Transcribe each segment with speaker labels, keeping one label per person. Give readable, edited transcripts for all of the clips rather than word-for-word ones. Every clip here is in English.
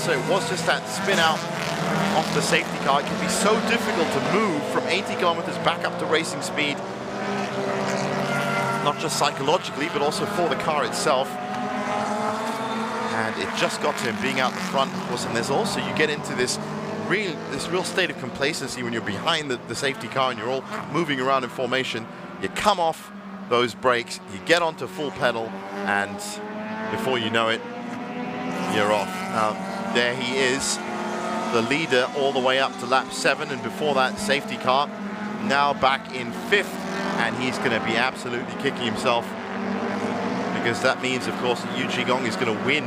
Speaker 1: also it was just that spin out off the safety car. It can be so difficult to move from 80 kilometers back up to racing speed, not just psychologically, but also for the car itself. And it just got to him being out the front, of course. And there's also, you get into this real state of complacency when you're behind the safety car and you're all moving around in formation. You come off those brakes, you get onto full pedal, and before you know it, you're off. There he is, the leader all the way up to lap 7, and before that, safety car now back in 5th, and he's going to be absolutely kicking himself, because that means, of course, that Yu Qigong is going to win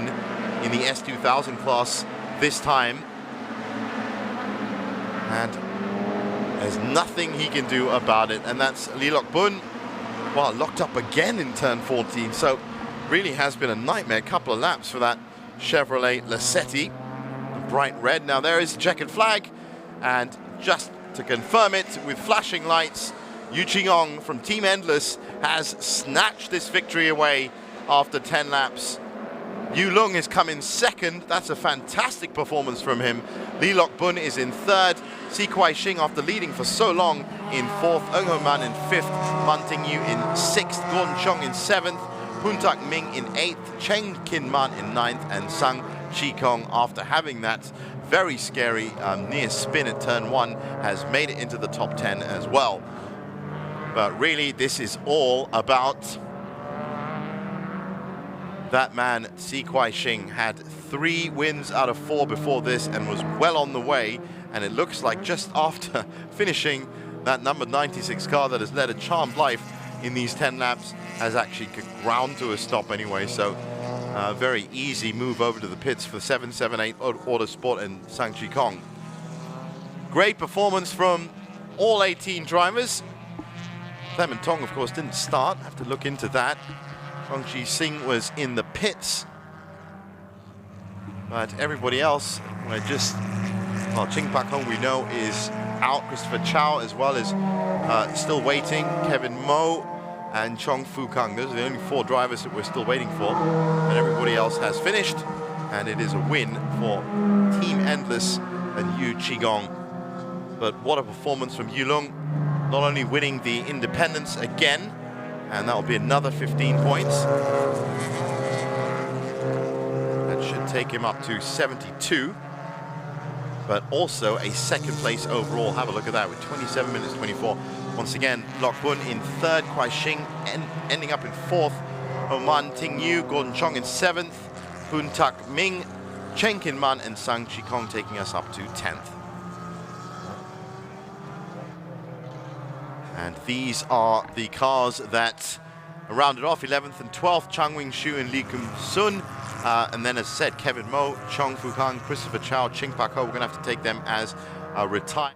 Speaker 1: in the S2000 class this time, and there's nothing he can do about it. And that's Lee Lok Bun, well, locked up again in turn 14, so really has been a nightmare. A couple of laps for that Chevrolet Lacetti, bright red. Now there is the checkered flag, and just to confirm it with flashing lights, Yu Qigong from Team Endless has snatched this victory away after 10 laps. Yu Lung has come in 2nd. That's a fantastic performance from him. Lee Lok Bun is in 3rd. Si Kuai Shing, after leading for so long, in 4th. Eung Ho Man in 5th. Man Ting Yu in 6th. Gordon Chong in 7th. Poon Tak Ming in 8th. Cheng Kin Man in 9th. And Sang Chi Kong, after having that very scary near spin at turn 1, has made it into the top 10 as well. But really, this is all about that man. Si Kuai Shing had 3 wins out of 4 before this and was well on the way. And it looks like just after finishing that number 96 car that has led a charmed life in these 10 laps, has actually ground to a stop anyway. So very easy move over to the pits for 778 Autosport and Sang Chi Kong. Great performance from all 18 drivers. Clement Tong, of course, didn't start. Have to look into that. Chong Chi Sing was in the pits. But everybody else, we're just... Well, Ching Pak Hong, we know, is out. Christopher Chow as well is still waiting. Kevin Mo and Chong Fu Kang. Those are the only 4 drivers that we're still waiting for. And everybody else has finished. And it is a win for Team Endless and Yu Qigong. But what a performance from Yu Lung. Not only winning the independence again, and that will be another 15 points. That should take him up to 72. But also a 2nd place overall. Have a look at that with 27 minutes 24. Once again, Lok Bun in 3rd, Kuai Shing ending up in 4th. Man Ting Yu, Gordon Chong in 7th. Poon Tak Ming, Chen Kin Man and Sang Chi Kong taking us up to 10th. And these are the cars that rounded off 11th and 12th, Chang Wing Shu and Lee Kum Sun. And then, as I said, Kevin Mo, Chong Fu Kang, Christopher Chow, Ching Pak Ho. We're going to have to take them as retired.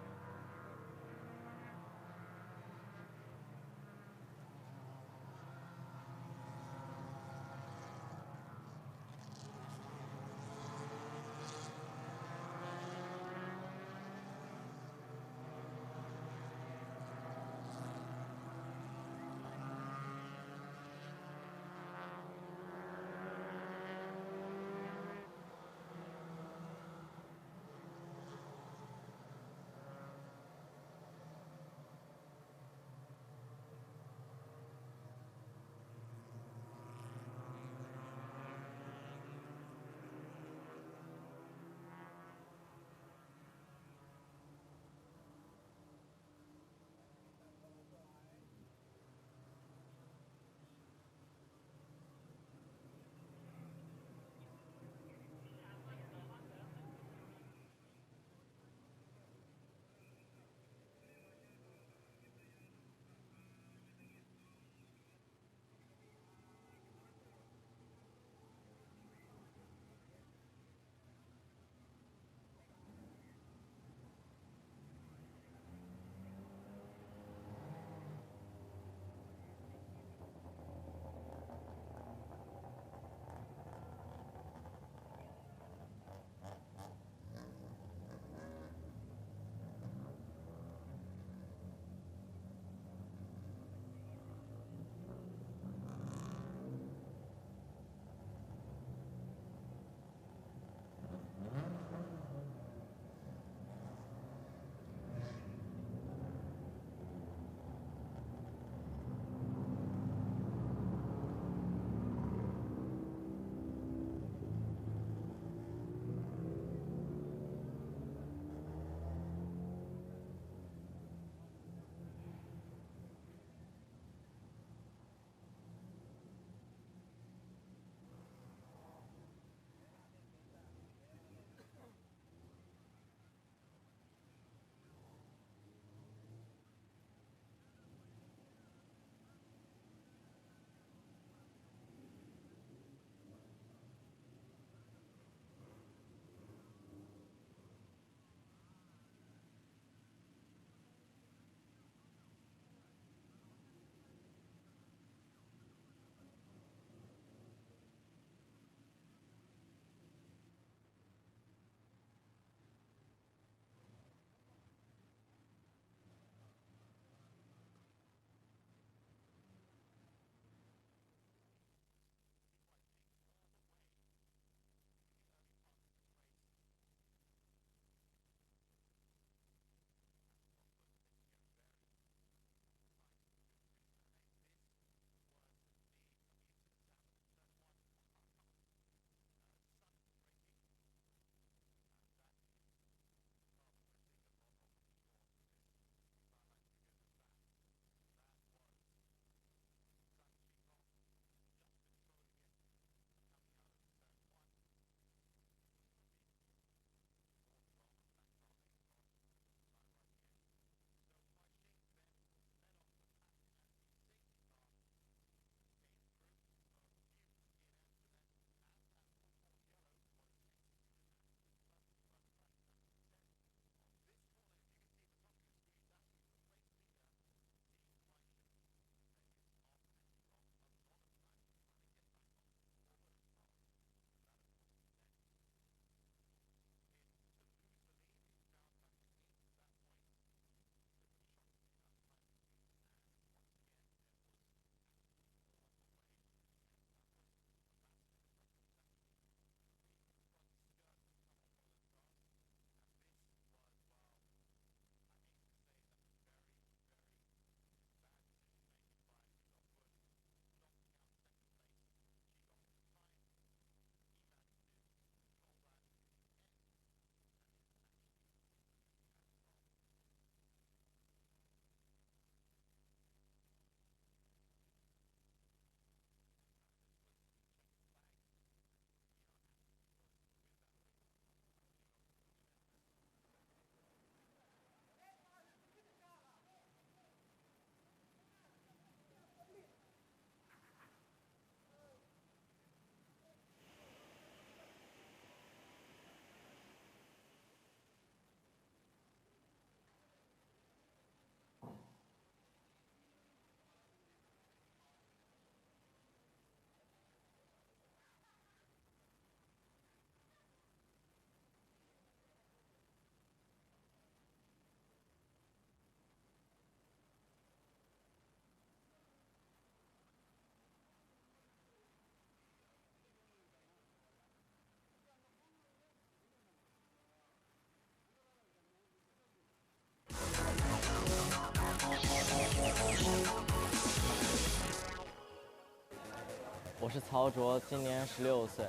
Speaker 2: 是曹卓，今年16岁，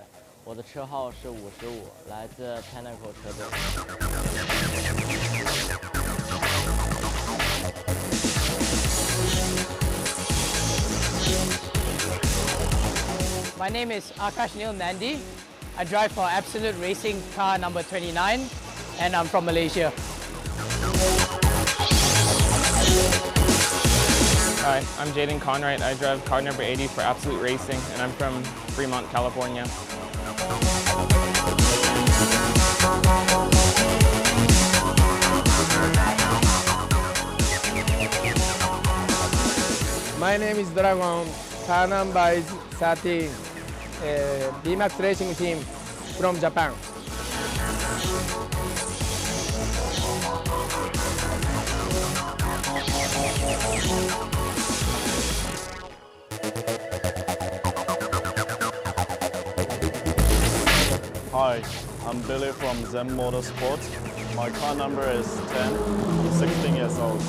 Speaker 2: 我的车号是55，来自 Pinnacle 车队。
Speaker 3: My name is Akash Neil Nandi. I drive for Absolute Racing car number 29, and I'm from Malaysia.
Speaker 4: Hi, I'm Jaden Conwright. I drive car number 80 for Absolute Racing, and I'm from Fremont, California.
Speaker 5: My name is Dragon. Car number is 13. BMAX Racing team from Japan.
Speaker 6: Hi, I'm Billy from Zen Motorsports. My car number is 10. I'm 16 years old.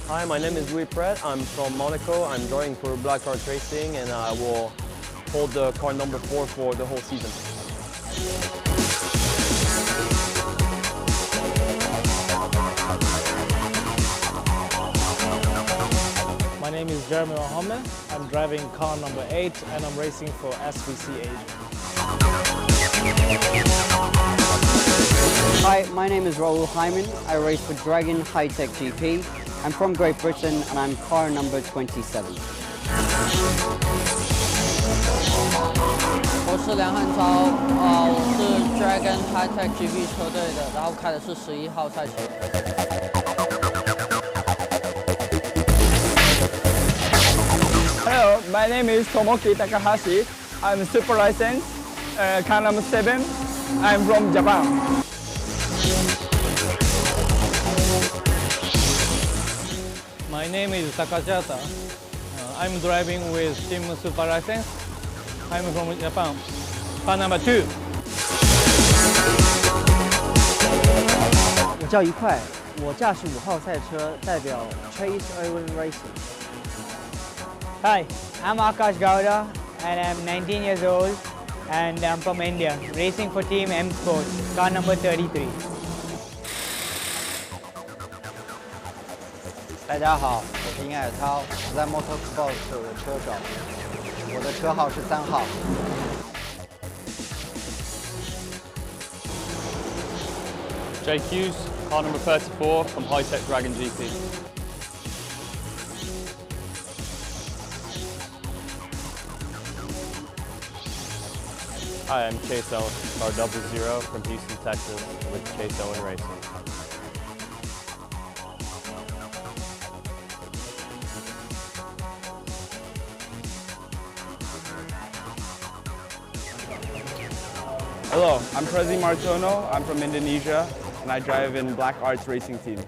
Speaker 7: Hi, my name is Louis Pratt. I'm from Monaco. I'm driving for Black Art Racing, and I will hold the car number 4 for the whole season.
Speaker 8: My name is Jeremy Mohammed. I'm driving car number 8 and I'm racing for SVC Asia.
Speaker 9: Hi, my name is Raoul Hyman. I race for Dragon High-Tech GP. I'm from Great Britain and I'm car number 27.
Speaker 10: 我是梁汉超，我是 Dragon High-Tech GP 车队的，然后开的是11号赛车。
Speaker 5: Hello, my name is Tomoki Takahashi. I'm super licensed, car number 7. I'm from Japan.
Speaker 8: My name is Takajata. I'm driving with Team Super License. I'm from Japan. Car number 2.
Speaker 9: 我叫一块，我驾驶5号赛车，代表 Chase Owen Racing.
Speaker 3: Hi, I'm Akash Gowda, and I'm 19 years old, and I'm from India, racing for Team M Sports, car number 33.
Speaker 11: 大家好，我是殷海涛，我在 Motorsport 的车手，我的车号是3号。
Speaker 6: Jake Hughes, car number 34 from High-Tech Dragon GP.
Speaker 7: Hi, I'm Chase Owen, car 00 from Houston, Texas, with Chase Owen Racing.
Speaker 5: Hello, I'm Prezi Martono. I'm from Indonesia and I drive in Black Arts Racing Team.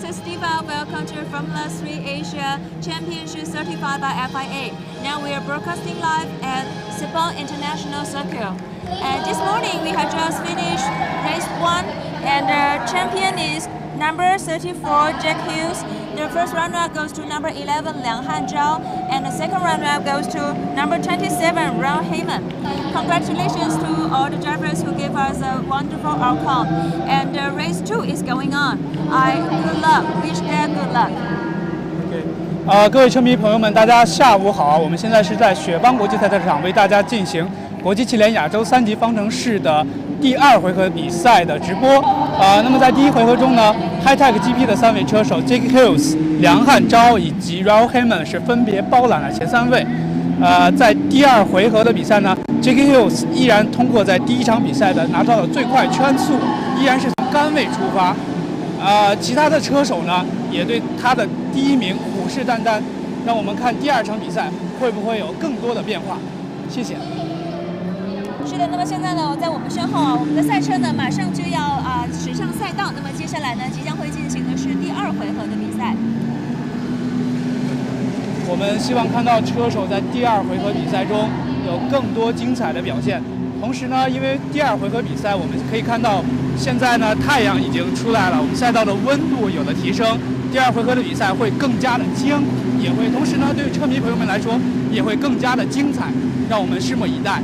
Speaker 12: this is Steva. Welcome to Formula 3 Asia Championship certified by FIA. Now we are broadcasting live at Sepang International Circuit. And this morning we have just finished race 1, and the champion is number 34, Jack Hughes. The first runner goes to number 11, Liang Hanzhao, and the second runner goes to number 27, Ron Heyman. Congratulations to all the drivers who gave us a wonderful outcome. And race 2 is going on. Good luck. Wish them good luck.
Speaker 13: 各位车迷朋友们，大家下午好！我们现在是在雪邦国际赛车场为大家进行国际汽联亚洲3级方程式的第2回合比赛的直播。那么在第1回合中呢 ，Hi-Tech GP 的3位车手 Jack Hughes、梁汉钊以及 Ron Heyman 是分别包揽了前3位。在第2回合的比赛呢 ，Jack Hughes 依然通过在第1场比赛的拿到了最快圈速，依然是从杆位出发。其他的车手呢，也对他的第1名虎视眈眈。让我们看第2场比赛会不会有更多的变化。谢谢。
Speaker 12: 是的，那么现在呢，在我们身后啊，我们的赛车呢马上就要驶上赛道。那么接下来呢，即将会进行的是第2回合的比赛。
Speaker 13: 我们希望看到车手在第2回合比赛中有更多精彩的表现。同时呢，因为第2回合比赛，我们可以看到现在呢太阳已经出来了，我们赛道的温度有了提升。第2回合的比赛会更加的僵，也会同时呢，对于车迷朋友们来说也会更加的精彩，让我们拭目以待。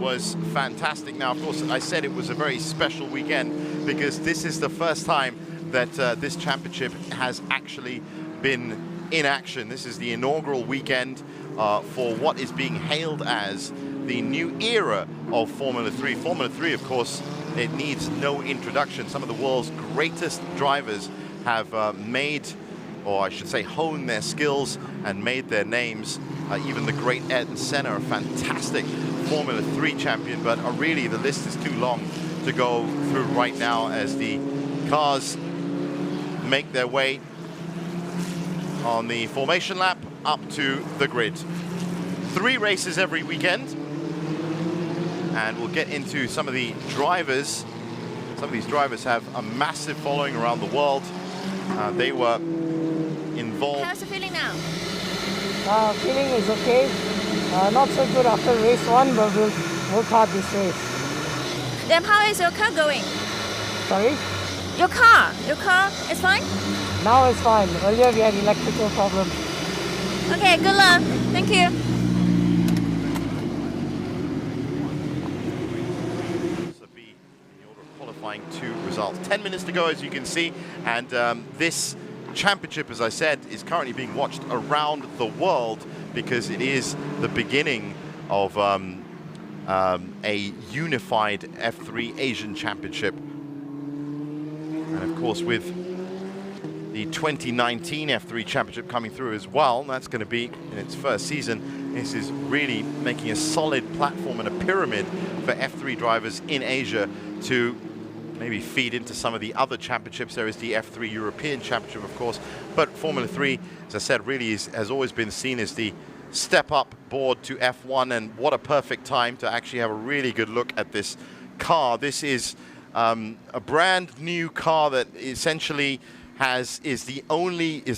Speaker 1: Was fantastic. Now, of course, I said it was a very special weekend because this is the first time that this championship has actually been in action. This is the inaugural weekend for what is being hailed as the new era of Formula 3. Formula 3, of course, it needs no introduction. Some of the world's greatest drivers have made, or I should say, honed their skills and made their names. Even the great Ayrton Senna, a fantastic Formula 3 champion, but really the list is too long to go through right now as the cars make their way on the formation lap up to the grid. 3 races every weekend, and we'll get into some of the drivers. Some of these drivers have a massive following around the world. They were involved.
Speaker 12: How's the feeling now?
Speaker 14: Feeling is okay. Not so good after race 1, but we'll work hard this race.
Speaker 12: Then how is your car going?
Speaker 14: Sorry?
Speaker 12: Your car is fine?
Speaker 14: Now it's fine. Earlier we had electrical problems.
Speaker 12: Okay, good luck. Thank you.
Speaker 1: This will be in the order of qualifying 2 results. 10 minutes to go, as you can see, and this championship, as I said, is currently being watched around the world because it is the beginning of a unified F3 Asian Championship. And of course, with the 2019 F3 Championship coming through as well, that's going to be in its first season. This is really making a solid platform and a pyramid for F3 drivers in Asia to maybe feed into some of the other championships. There is the F3 European Championship, of course, but Formula 3, as I said, really has always been seen as the step-up board to F1, and what a perfect time to actually have a really good look at this car. This is a brand new car that essentially is the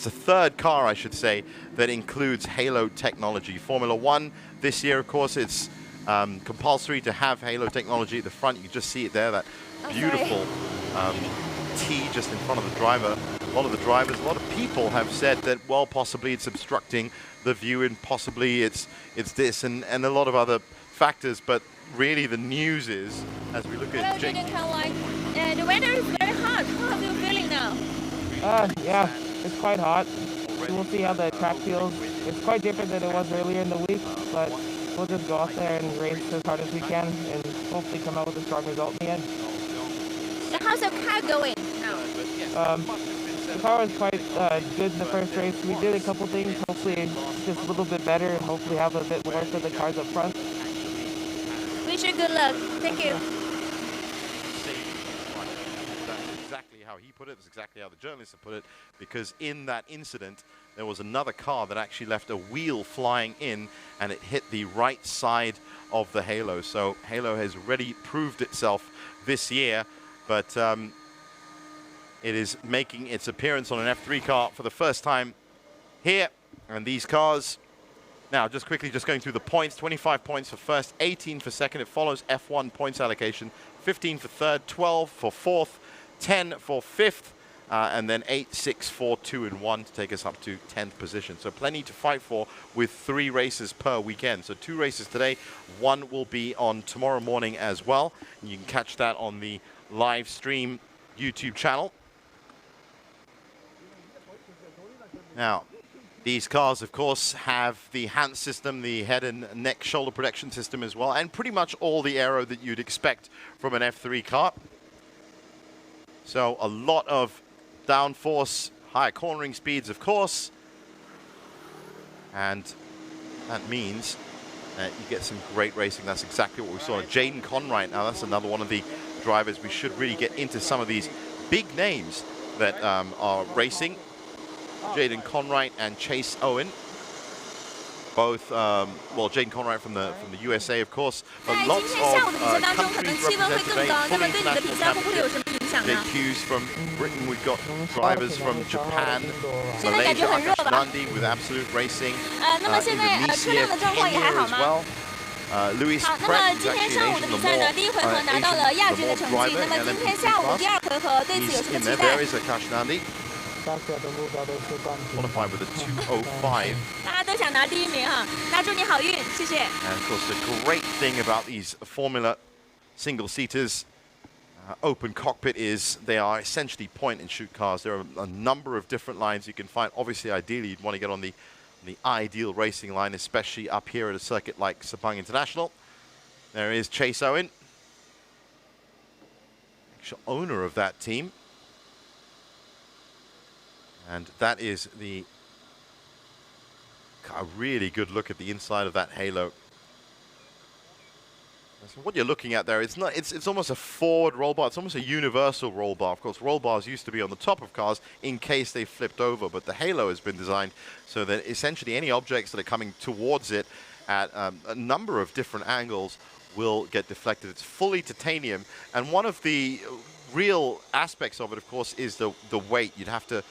Speaker 1: third car, I should say, that includes Halo technology. Formula 1 this year, of course, it's compulsory to have Halo technology at the front. You can just see it there, that beautiful T just in front of the driver. A lot of the drivers, a lot of people have said that, well, possibly it's obstructing the view and possibly it's this and a lot of other factors. But really the news is, as we look at Jake.
Speaker 12: The weather is very hot. How are you feeling now?
Speaker 5: Yeah, it's quite hot. We'll see how the track feels. It's quite different than it was earlier in the week, but we'll just go out there and race as hard as we can and hopefully come out with a strong result in the end.
Speaker 12: So how's the car going now?
Speaker 5: The car was quite good in the first race. We did a couple things, hopefully just a little bit better, and hopefully have a bit more for the cars up front.
Speaker 12: Wish you good luck. Thank you.
Speaker 1: That's exactly how he put it. That's exactly how the journalists have put it. Because in that incident, there was another car that actually left a wheel flying in, and it hit the right side of the Halo. So Halo has already proved itself this year, but it is making its appearance on an F3 car for the first time here. And these cars, now just quickly just going through the points, 25 points for first, 18 for second. It follows F1 points allocation, 15 for third, 12 for fourth, 10 for fifth, and then 8, 6, 4, 2, and 1 to take us up to 10th position. So plenty to fight for with 3 races per weekend. So 2 races today, 1 will be on tomorrow morning as well. And you can catch that on the live stream YouTube channel. Now, these cars, of course, have the HANS system, the head and neck shoulder protection system as well, and pretty much all the aero that you'd expect from an F3 car. So a lot of downforce, higher cornering speeds, of course. And that means you get some great racing. That's exactly what we saw. Jaden Conwright, now that's another one of the drivers. We should really get into some of these big names that are racing. Jaden Conwright and Chase Owen, both, well, Jaden Conwright from the USA, of course, but lots of countries represented today, fully international champions. Jake Hughes from Britain. We've got drivers from Japan, Malaysia, Akash Nandi with Absolute Racing, Indonesia, Kenya as well. Luis Pratt is actually an Asian driver, and then he's in there. There is Akash Nandi. Qualified with a 2:05. And of course, the great thing about these Formula single-seaters, open cockpit, is they are essentially point-and-shoot cars. There are a number of different lines you can find. Obviously, ideally, you'd want to get on the ideal racing line, especially up here at a circuit like Sepang International. There is Chase Owen, actual owner of that team. And that is a really good look at the inside of that Halo. So what you're looking at there, it's almost a forward roll bar. It's almost a universal roll bar. Of course, roll bars used to be on the top of cars in case they flipped over, but the Halo has been designed so that essentially any objects that are coming towards it at a number of different angles will get deflected. It's fully titanium, and one of the real aspects of it, of course, is the weight. You'd have to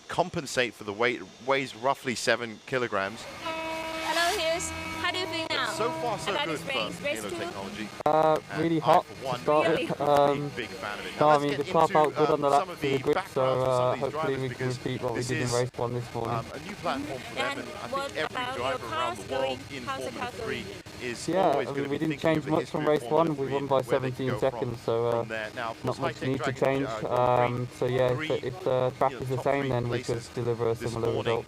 Speaker 1: compensate for the weight. It weighs roughly 7 kilograms.
Speaker 12: Hello, Hughes. How do you feel now?
Speaker 1: So far, so good for Halo technology.
Speaker 15: Really hot to start with. No, I mean, the car felt good on the lap to the grip, so hopefully we can repeat what we did in race 1 this morning.
Speaker 1: A new platform for them, and I think every driver around the world in Formula 3 is
Speaker 15: yeah,
Speaker 1: always
Speaker 15: I
Speaker 1: going
Speaker 15: mean,
Speaker 1: to
Speaker 15: we
Speaker 1: be
Speaker 15: didn't
Speaker 1: thinking
Speaker 15: change much from race 1. We won by 17 seconds, so not much need to change. So yeah, if the track is the same, then we could deliver a similar result.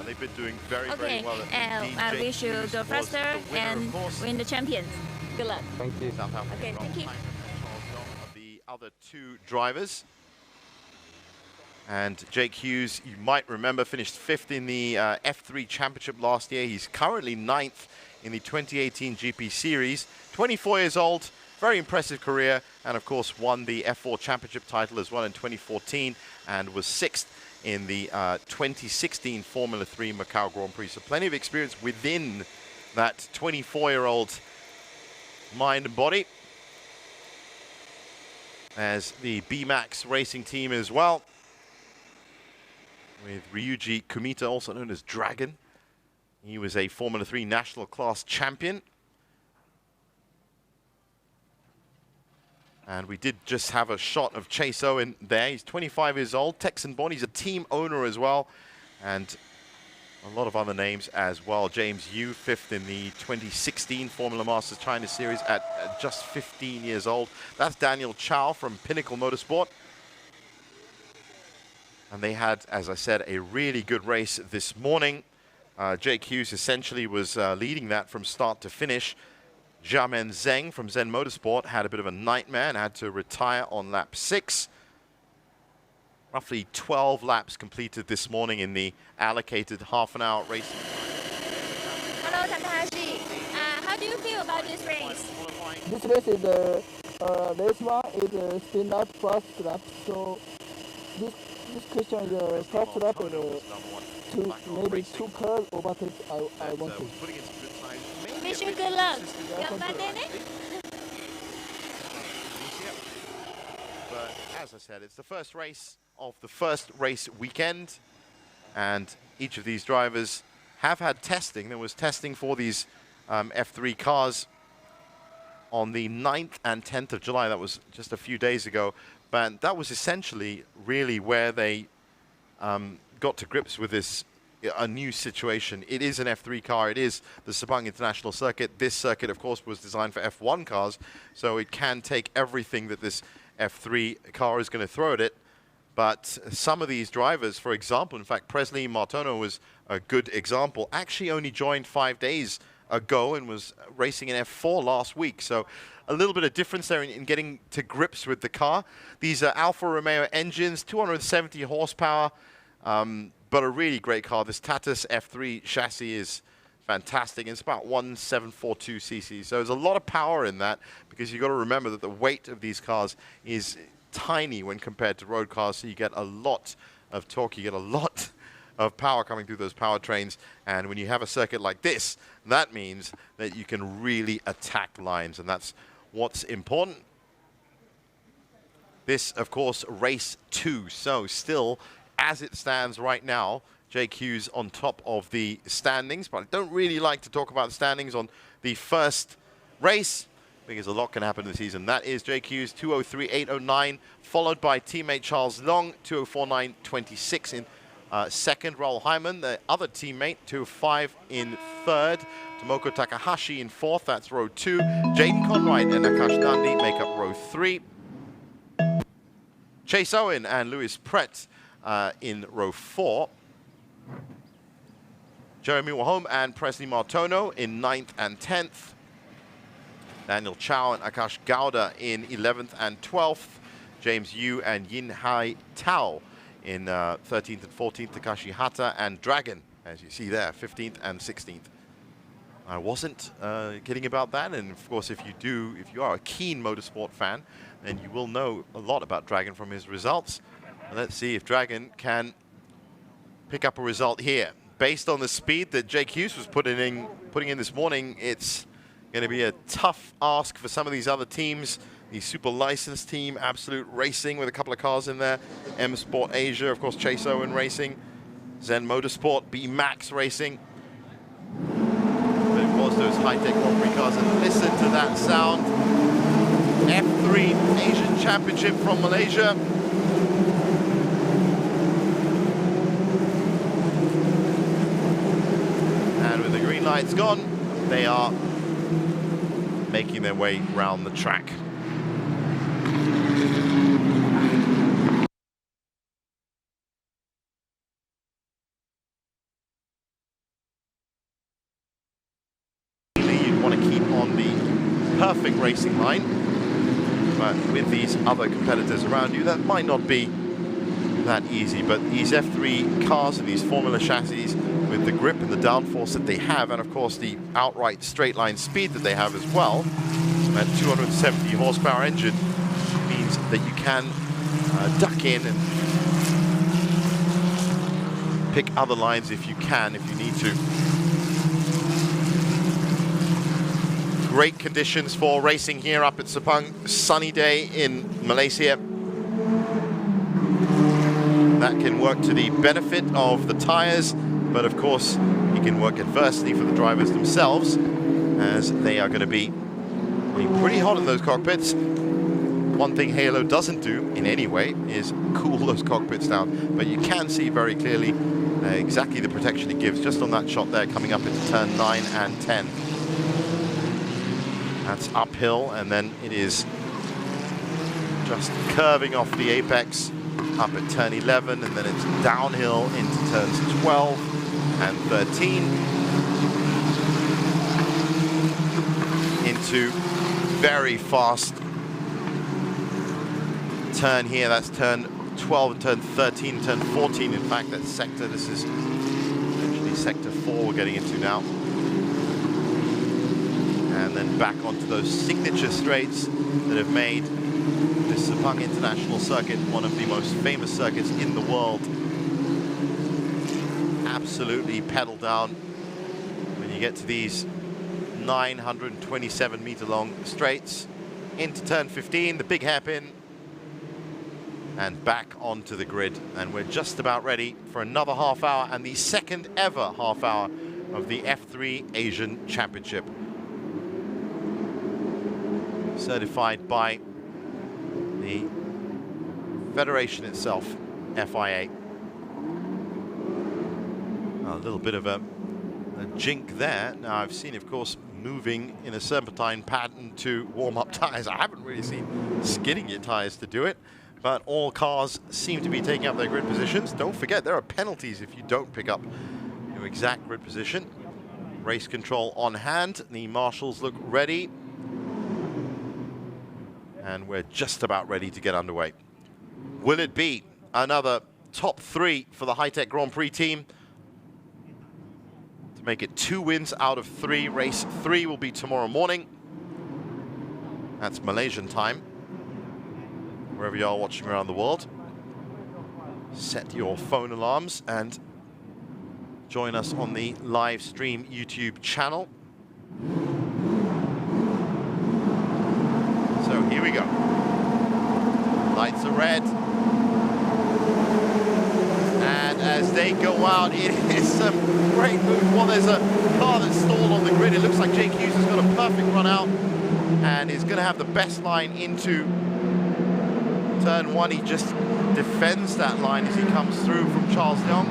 Speaker 1: They've been doing very well.
Speaker 12: I wish you go faster and win the champions. Good luck.
Speaker 15: Thank you.
Speaker 12: Okay, thank you.
Speaker 1: The other 2 drivers. And Jake Hughes, you might remember, finished 5th in the F3 Championship last year. He's currently 9th in the 2018 GP Series. 24 years old, very impressive career, and of course won the F4 Championship title as well in 2014 and was 6th in the 2016 Formula 3 Macau Grand Prix. So plenty of experience within that 24-year-old mind and body. As the BMAX racing team as well, with Ryuji Kumita, also known as Dragon. He was a Formula 3 national class champion And we did just have a shot of Chase Owen there. He's 25 years old, Texan-born. He's a team owner as well. And a lot of other names as well. James Yu, 5th in the 2016 Formula Masters China Series at just 15 years old. That's Daniel Chow from Pinnacle Motorsport. And they had, as I said, a really good race this morning. Jake Hughes essentially was leading that from start to finish. Xiamen Zheng from Zen Motorsport had a bit of a nightmare and had to retire on lap 6. Roughly 12 laps completed this morning in the allocated half-an-hour racing.
Speaker 12: Hello, Takahashi. How do you feel about this race?
Speaker 16: This race is race 1 is spin lap first lap, so this question is first lap maybe 2 cars overtake I want to.
Speaker 12: Wish you good luck.
Speaker 1: But as I said, it's the first race of the first race weekend, and each of these drivers have had testing. There was testing for these F3 cars on the 9th and 10th of July. That was just a few days ago, but that was essentially really where they got to grips with this a new situation. It is an F3 car. It is the Sepang International Circuit. This circuit, of course, was designed for F1 cars, so it can take everything that this F3 car is going to throw at it. But some of these drivers, for example, in fact, Presley Martono was a good example, actually only joined 5 days ago and was racing in F4 last week. So a little bit of difference there in getting to grips with the car. These are Alfa Romeo engines, 270 horsepower, but a really great car. This Tatus F3 chassis is fantastic. It's about 1742 cc. So there's a lot of power in that, because you've got to remember that the weight of these cars is tiny when compared to road cars, so you get a lot of torque, you get a lot of power coming through those powertrains. And when you have a circuit like this, that means that you can really attack lines, and that's what's important. This, of course, race 2. So still, as it stands right now, Jake Hughes on top of the standings, but I don't really like to talk about the standings on the first race, because a lot can happen this season. That is Jake Hughes, 2:03.809, followed by teammate Charles Long, 2:04.926 in second. Raul Hyman, the other teammate, 2:05 in third. Tomoko Takahashi in fourth, that's row 2. Jaden Conwright and Akash Nandi make up row 3. Chase Owen and Louis Pret in row 4. Jeremy Wahome and Presley Martono in 9th and 10th. Daniel Chow and Akash Gowda in 11th and 12th. James Yu and Yin Hai Tao in 13th and 14th. Takashi Hata and Dragon, as you see there, 15th and 16th. I wasn't kidding about that, and of course if you are a keen motorsport fan, then you will know a lot about Dragon from his results. And let's see if Dragon can pick up a result here. Based on the speed that Jake Hughes was putting in this morning, it's going to be a tough ask for some of these other teams. The super licensed team, Absolute Racing, with a couple of cars in there. M Sport Asia, of course, Chase Owen Racing. Zen Motorsport, B-Max Racing. But it was those high-tech Grand Prix cars. And listen to that sound. F3 Asian Championship from Malaysia. And with the green lights gone, they are making their way round the track. You'd want to keep on the perfect racing line, but with these other competitors around you, that might not be that easy. But these F3 cars and these Formula chassis, with the grip and the downforce that they have, and of course the outright straight line speed that they have as well, that 270 horsepower engine means that you can duck in and pick other lines if you need to. Great conditions for racing here up at Sepang. Sunny day in Malaysia. That can work to the benefit of the tires, but of course it can work adversely for the drivers themselves, as they are going to be pretty hot in those cockpits. One thing Halo doesn't do in any way is cool those cockpits down, but you can see very clearly exactly the protection it gives just on that shot there coming up into turn 9 and 10. That's uphill, and then it is just curving off the apex up at turn 11, and then it's downhill into turns 12 and 13 into very fast turn here. That's turn 12 and turn 13, turn 14. In fact, that sector, this is actually sector 4 we're getting into now. And then back onto those signature straights that have made this Sepang International Circuit one of the most famous circuits in the world. Absolutely pedal down when you get to these 927 meter long straights. Into turn 15, the big hairpin, and back onto the grid. And we're just about ready for another half hour and the second ever half hour of the F3 Asian Championship. Certified by the federation itself, FIA. A little bit of a jink there. Now I've seen, of course, moving in a serpentine pattern to warm up tires. I haven't really seen skidding your tires to do it, but all cars seem to be taking up their grid positions. Don't forget, there are penalties if you don't pick up your exact grid position. Race control on hand. The marshals look ready. And we're just about ready to get underway. Will it be another top 3 for the High-Tech Grand Prix team to make it 2 wins out of 3? Race 3 will be tomorrow morning. That's Malaysian time. Wherever you are watching around the world, set your phone alarms and join us on the live stream YouTube channel. So here we go. Lights are red. And as they go out, it is some great move. Well, there's a car that's stalled on the grid. It looks like Jake Hughes has got a perfect run out and is going to have the best line into turn 1. He just defends that line as he comes through from Charles Leong.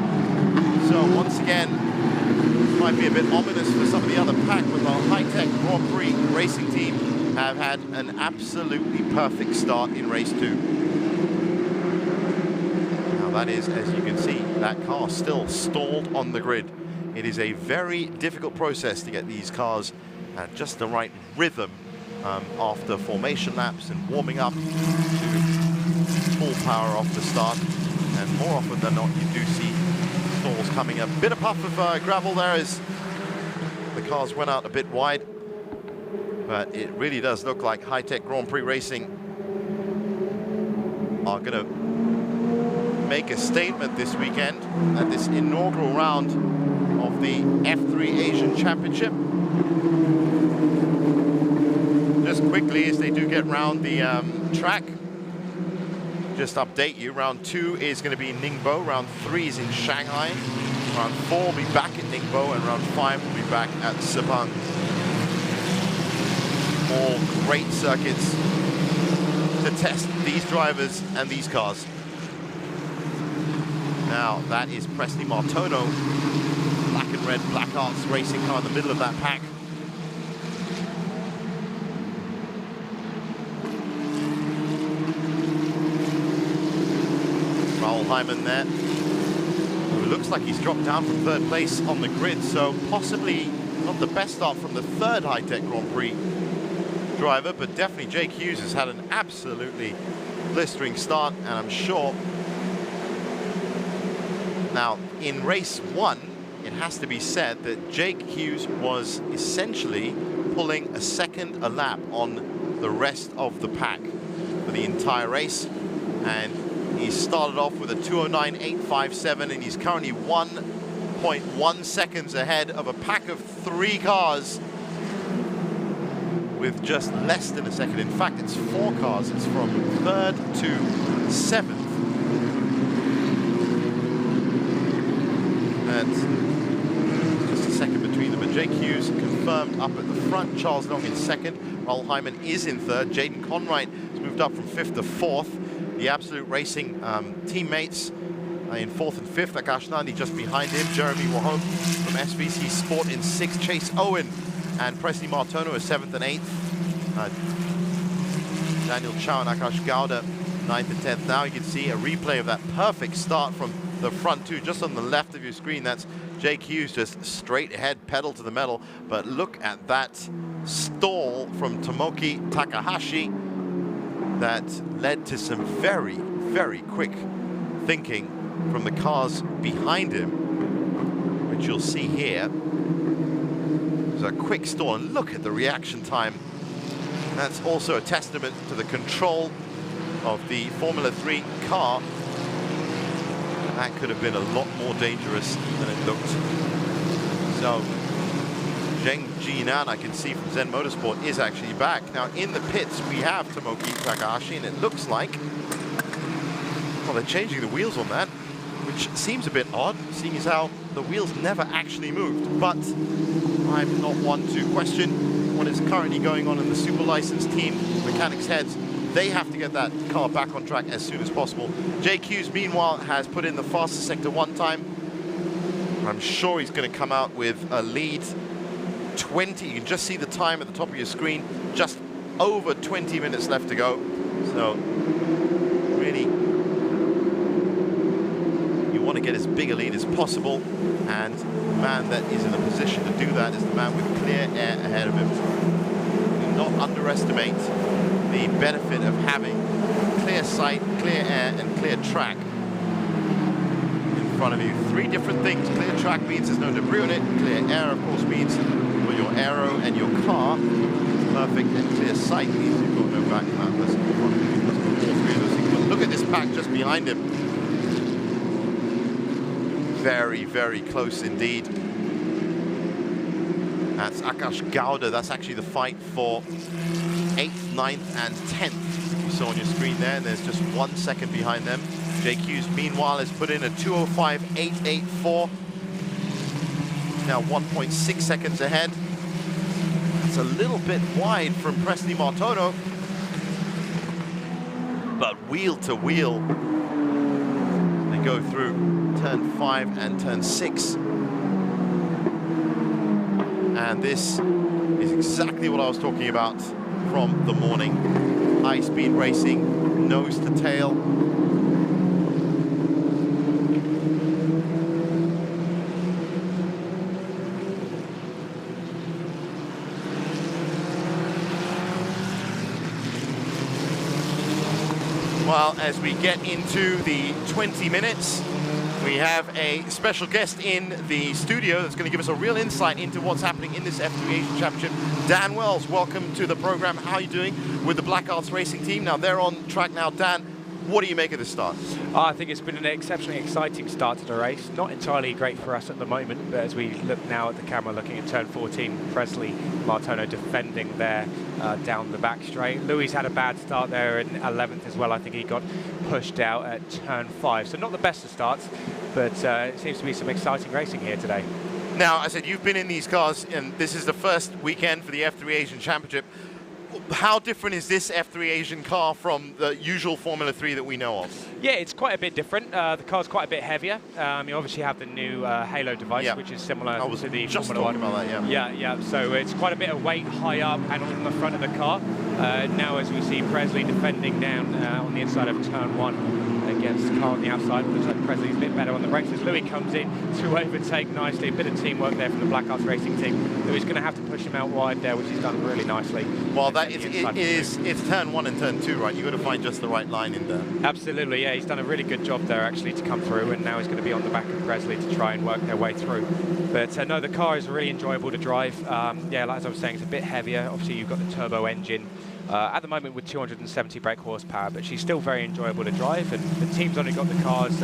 Speaker 1: So once again, this might be a bit ominous for some of the other pack, but the High-Tech Grand Prix racing team have had an absolutely perfect start in race 2. Now that is, as you can see, that car still stalled on the grid. It is a very difficult process to get these cars at just the right rhythm after formation laps and warming up to full power off the start. And more often than not, you do see stalls coming. A bit of puff of gravel there as the cars went out a bit wide. But it really does look like High-Tech Grand Prix Racing are going to make a statement this weekend at this inaugural round of the F3 Asian Championship. Just quickly, as they do get round the track, just update you, round 2 is going to be in Ningbo, round 3 is in Shanghai, round 4 will be back at Ningbo, and round 5 will be back at Sepang. All great circuits to test these drivers and these cars. Now that is Presley Martono, black and red Black Arts racing car in the middle of that pack. Raoul Hyman there, who looks like he's dropped down from 3rd place on the grid, so possibly not the best start from the 3rd High-Tech Grand Prix driver, but definitely Jake Hughes has had an absolutely blistering start, and I'm sure now in race 1 it has to be said that Jake Hughes was essentially pulling a second a lap on the rest of the pack for the entire race, and he started off with a 2:09.857, and he's currently 1.1 seconds ahead of a pack of 3 cars with just less than a second. In fact, it's 4 cars. It's from 3rd to 7th. And just a second between them. Jake Hughes confirmed up at the front, Charles Long in second, Raoul Hyman is in third, Jaden Conwright has moved up from 5th to 4th. The Absolute Racing teammates in 4th and 5th, Akash Nandi just behind him, Jeremy Wahome from SVC Sport in 6th, Chase Owen and Presley Martono is 7th and 8th. Daniel Chow and Akash Gowda 9th and 10th. Now you can see a replay of that perfect start from the front two, just on the left of your screen. That's Jake Hughes, just straight ahead, pedal to the metal. But look at that stall from Tomoki Takahashi that led to some very, very quick thinking from the cars behind him, which you'll see here. There's a quick stall, and look at the reaction time. That's also a testament to the control of the Formula 3 car. That could have been a lot more dangerous than it looked. So Zheng Jinan, I can see from Zen Motorsport, is actually back. Now in the pits we have Tomoki Takahashi, and it looks like, well, they're changing the wheels on that, which seems a bit odd, seeing as how the wheels never actually moved. But I'm not one to question what is currently going on in the Super License team, mechanics heads. They have to get that car back on track as soon as possible. Jake Hughes, meanwhile, has put in the fastest Sector 1 time. I'm sure he's going to come out with a lead. 20, you can just see the time at the top of your screen. Just over 20 minutes left to go. So, really, you want to get as big a lead as possible. And the man that is in a position to do that is the man with clear air ahead of him. Do not underestimate the benefit of having clear sight, clear air, and clear track in front of you. 3 different things. Clear track means there's no debris on it. Clear air, of course, means for your aero and your car. Perfect, and clear sight means you've got no back landers in front of you. All 3 of those things. But look at this pack just behind him. Very, very close indeed. That's Akash Gowda. That's actually the fight for 8th, 9th, and 10th. You saw on your screen there, and there's just 1 second behind them. Jake Hughes, meanwhile, has put in a 2:05.884. Now 1.6 seconds ahead. That's a little bit wide from Presley Martono. But wheel to wheel, they go through turn 5 and turn 6. And this is exactly what I was talking about from the morning. High-speed racing, nose to tail. Well, as we get into the 20 minutes, we have a special guest in the studio that's going to give us a real insight into what's happening in this F3 Asian Championship. Dan Wells, welcome to the program. How are you doing with the Black Arts Racing team? Now, they're on track now. Dan, what do you make of this start?
Speaker 17: I think it's been an exceptionally exciting start to the race. Not entirely great for us at the moment, but as we look now at the camera, looking at turn 14, Presley Martono defending there down the back straight. Louis had a bad start there in 11th as well. I think he got pushed out at turn 5. So not the best of starts, but it seems to be some exciting racing here today.
Speaker 1: Now, I said you've been in these cars, and this is the first weekend for the F3 Asian Championship. How different is this F3 Asian car from the usual Formula 3 that we know of?
Speaker 17: Yeah, it's quite a bit different. The car's quite a bit heavier. You obviously have the new Halo device, which is similar to the Formula 1.
Speaker 1: About that,
Speaker 17: yeah. So it's quite a bit of weight high up and on the front of the car. Now, as we see Presley defending down on the inside of turn 1 against the car on the outside, looks like Presley's a bit better on the brakes as Louis comes in to overtake nicely. A bit of teamwork there from the Black Arts Racing team. Louis is going to have to push him out wide there, which he's done really nicely.
Speaker 1: Well, it's turn 1 and turn 2, right? You've got to find just the right line in there.
Speaker 17: Absolutely, yeah. He's done a really good job there, actually, to come through, and now he's going to be on the back of Presley to try and work their way through. But no, the car is really enjoyable to drive. Yeah, like as I was saying, it's a bit heavier. Obviously, you've got the turbo engine. At the moment with 270 brake horsepower, but she's still very enjoyable to drive, and the team's only got the cars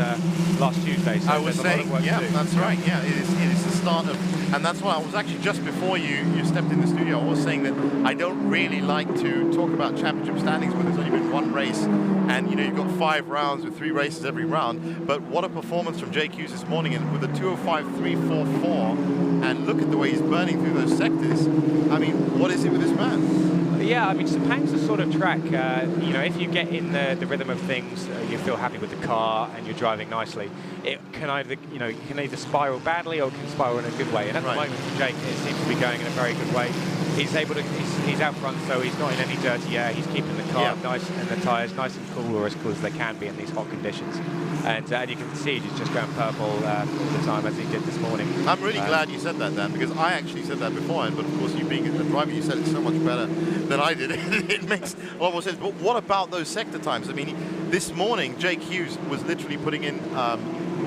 Speaker 17: last Tuesday, so
Speaker 1: I was saying, yeah, that's right. Yeah, it is the start of, and that's why I was actually just before you stepped in the studio, I was saying that I don't really like to talk about championship standings when there's only been 1 race, and you know, you've got 5 rounds with 3 races every round. But what a performance from Jake Hughes this morning, and with a 2:05.344, and look at the way he's burning through those sectors, I mean, what is it with this man?
Speaker 17: Yeah, I mean, Sepang's the sort of track, you know, if you get in the rhythm of things, you feel happy with the car and you're driving nicely, it can either, you know, you can either spiral badly or it can spiral in a good way. And at the moment for Jake, it seems to be going in a very good way. He's able to, he's out front, so he's not in any dirty air. He's keeping the car nice and the tyres nice and cool, or as cool as they can be in these hot conditions. And you can see he's just going purple all the time, as he did this morning.
Speaker 1: I'm really glad you said that, Dan, because I actually said that beforehand, but of course you being a driver, you said it so much better than I did. It makes a lot more sense. But what about those sector times? I mean, this morning, Jake Hughes was literally putting in,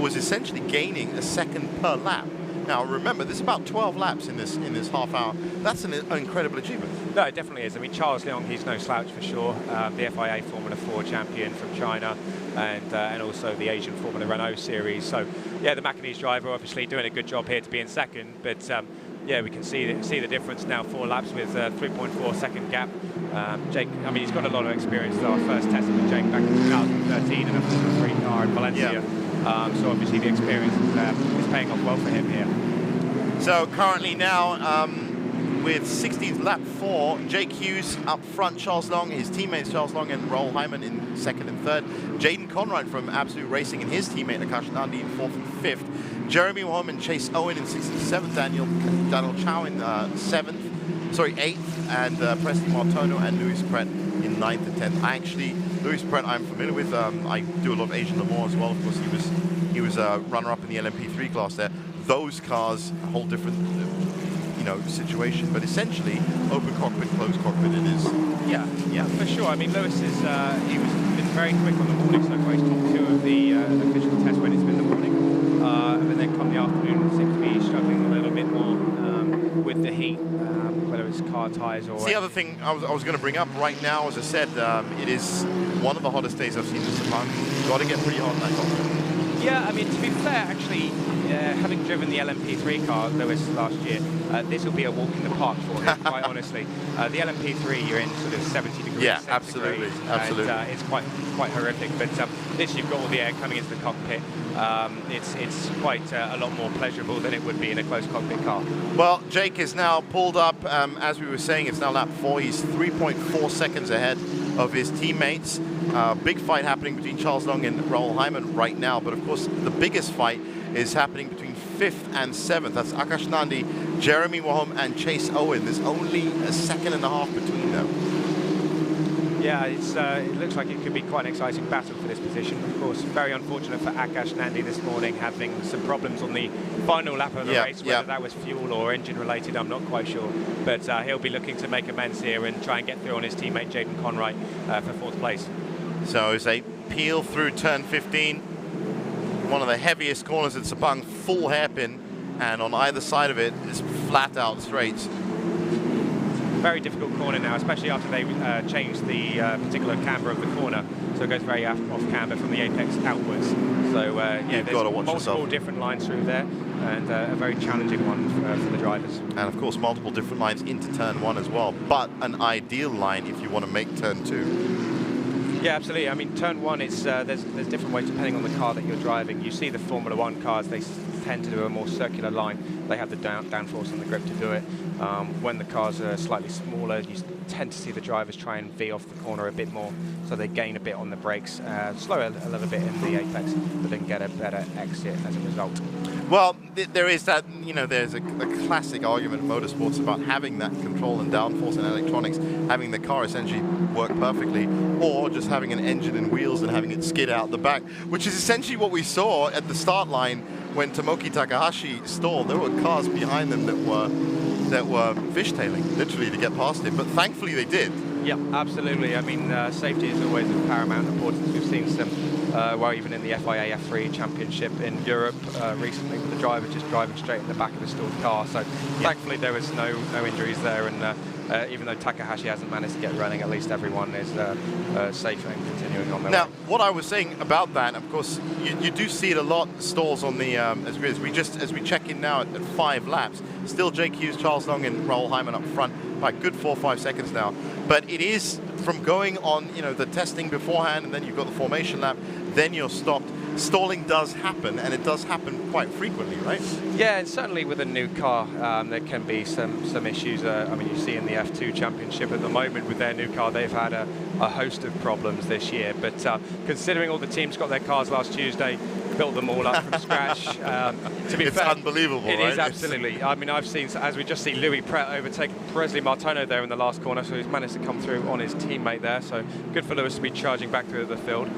Speaker 1: was essentially gaining a second per lap. Now, remember, there's about 12 laps in this half hour. That's an incredible achievement.
Speaker 17: No, it definitely is. I mean, Charles Leong, he's no slouch for sure. The FIA Formula 4 champion from China, and also the Asian Formula Renault series. So, yeah, the Macanese driver obviously doing a good job here to be in second. But yeah, we can see the difference now. 4 laps with 3.4 second gap. Jake, I mean, he's got a lot of experience. Our first test with Jake back in 2013 in a Formula 3 car in Valencia.
Speaker 1: Yeah.
Speaker 17: So obviously the experience is paying off well for him here.
Speaker 1: So currently now with 16th lap 4, Jake Hughes up front, Charles Long, his teammates Charles Long and Raoul Hyman in second and third, Jaden Conrad from Absolute Racing and his teammate Akash Nandi in fourth and fifth, Jeremy Wahom and Chase Owen in sixth and seventh, Daniel Chow in eighth, and Preston Martono and Luis Pret in ninth and 10th. Luis Pret I'm familiar with. I do a lot of Asian Le Mans as well. Of course, he was a runner-up in the LMP3 class there. Those cars, a whole different, you know, situation. But essentially, open cockpit, closed cockpit, it is.
Speaker 17: Yeah, for sure. I mean, Lewis is been very quick on the morning so far. He's top 2 of the official test when it's been the morning, and then come the afternoon, seems to be struggling a little bit more with the heat. Whether it's car tyres or...
Speaker 1: It's the other thing I was going to bring up right now, as I said, it is one of the hottest days I've seen this Sepang. Got to get pretty hot in that cockpit.
Speaker 17: Yeah, I mean, to be fair, actually, having driven the LMP3 car, Lewis, last year, this will be a walk in the park for him, quite honestly. The LMP3, you're in sort of 70 degrees.
Speaker 1: Yeah, absolutely.
Speaker 17: And, it's quite horrific. But this, you've got all the air coming into the cockpit. It's quite a lot more pleasurable than it would be in a closed cockpit car.
Speaker 1: Well, Jake is now pulled up. As we were saying, it's now lap 4. He's 3.4 seconds ahead of his teammates. Big fight happening between Charles Long and Raoul Hyman right now. But of course, the biggest fight is happening between 5th and 7th. That's Akash Nandi, Jeremy Wahom, and Chase Owen. There's only a second and a half between them.
Speaker 17: Yeah, it looks like it could be quite an exciting battle for this position. Of course, very unfortunate for Akash Nandi this morning, having some problems on the final lap of the race. Whether that was fuel or engine related, I'm not quite sure. But he'll be looking to make amends here and try and get through on his teammate Jaden Conrad for 4th place. So
Speaker 1: as they peel through turn 15, one of the heaviest corners in Sepang, full hairpin, and on either side of it is flat out straights.
Speaker 17: Very difficult corner now, especially after they changed the particular camber of the corner, so it goes very off camber from the apex outwards. So yeah, there's multiple different lines through there, and a very challenging one for the drivers.
Speaker 1: And of course, multiple different lines into turn 1 as well, but an ideal line if you want to make turn 2.
Speaker 17: Yeah, absolutely. I mean, turn 1, it's there's different ways depending on the car that you're driving. You see the Formula 1 cars, they tend to do a more circular line. They have the downforce on the grip to do it. When the cars are slightly smaller, you tend to see the drivers try and V off the corner a bit more, so they gain a bit on the brakes, slow a little bit in the apex, but then get a better exit as a result.
Speaker 1: Well, there is that, you know, there's a classic argument in motorsports about having that control and downforce in electronics, having the car essentially work perfectly, or just having an engine and wheels and having it skid out the back, which is essentially what we saw at the start line when Tomoki Takahashi stalled. There were cars behind them that were fishtailing, literally, to get past him, but thankfully they did.
Speaker 17: Yeah, absolutely. I mean, safety is always of paramount importance. We've seen some, well, even in the FIA F3 Championship in Europe recently, with the driver just driving straight in the back of the stalled car. So thankfully there was no injuries there, and even though Takahashi hasn't managed to get running, at least everyone is safe and continuing on their way.
Speaker 1: Now, what I was saying about that, of course, you do see it a lot, stalls on the, as we check in now at 5 laps, still Jake Hughes, Charles Long and Raoul Hyman up front by a good 4 or 5 seconds now. But it is from going on, you know, the testing beforehand, and then you've got the formation lap, then you're stopped. stalling does happen, and it does happen quite frequently, right?
Speaker 17: Yeah, and certainly with a new car, there can be some issues. I mean, you see in the F2 Championship at the moment with their new car, they've had a host of problems this year. But considering all the teams got their cars last Tuesday, built them all up from scratch. To be
Speaker 1: it's
Speaker 17: fair,
Speaker 1: unbelievable,
Speaker 17: it
Speaker 1: right?
Speaker 17: is absolutely. I mean, I've seen, as we just see Louis Pret overtaking Presley Martino there in the last corner, so he's managed to come through on his teammate there. So good for Lewis to be charging back through the field.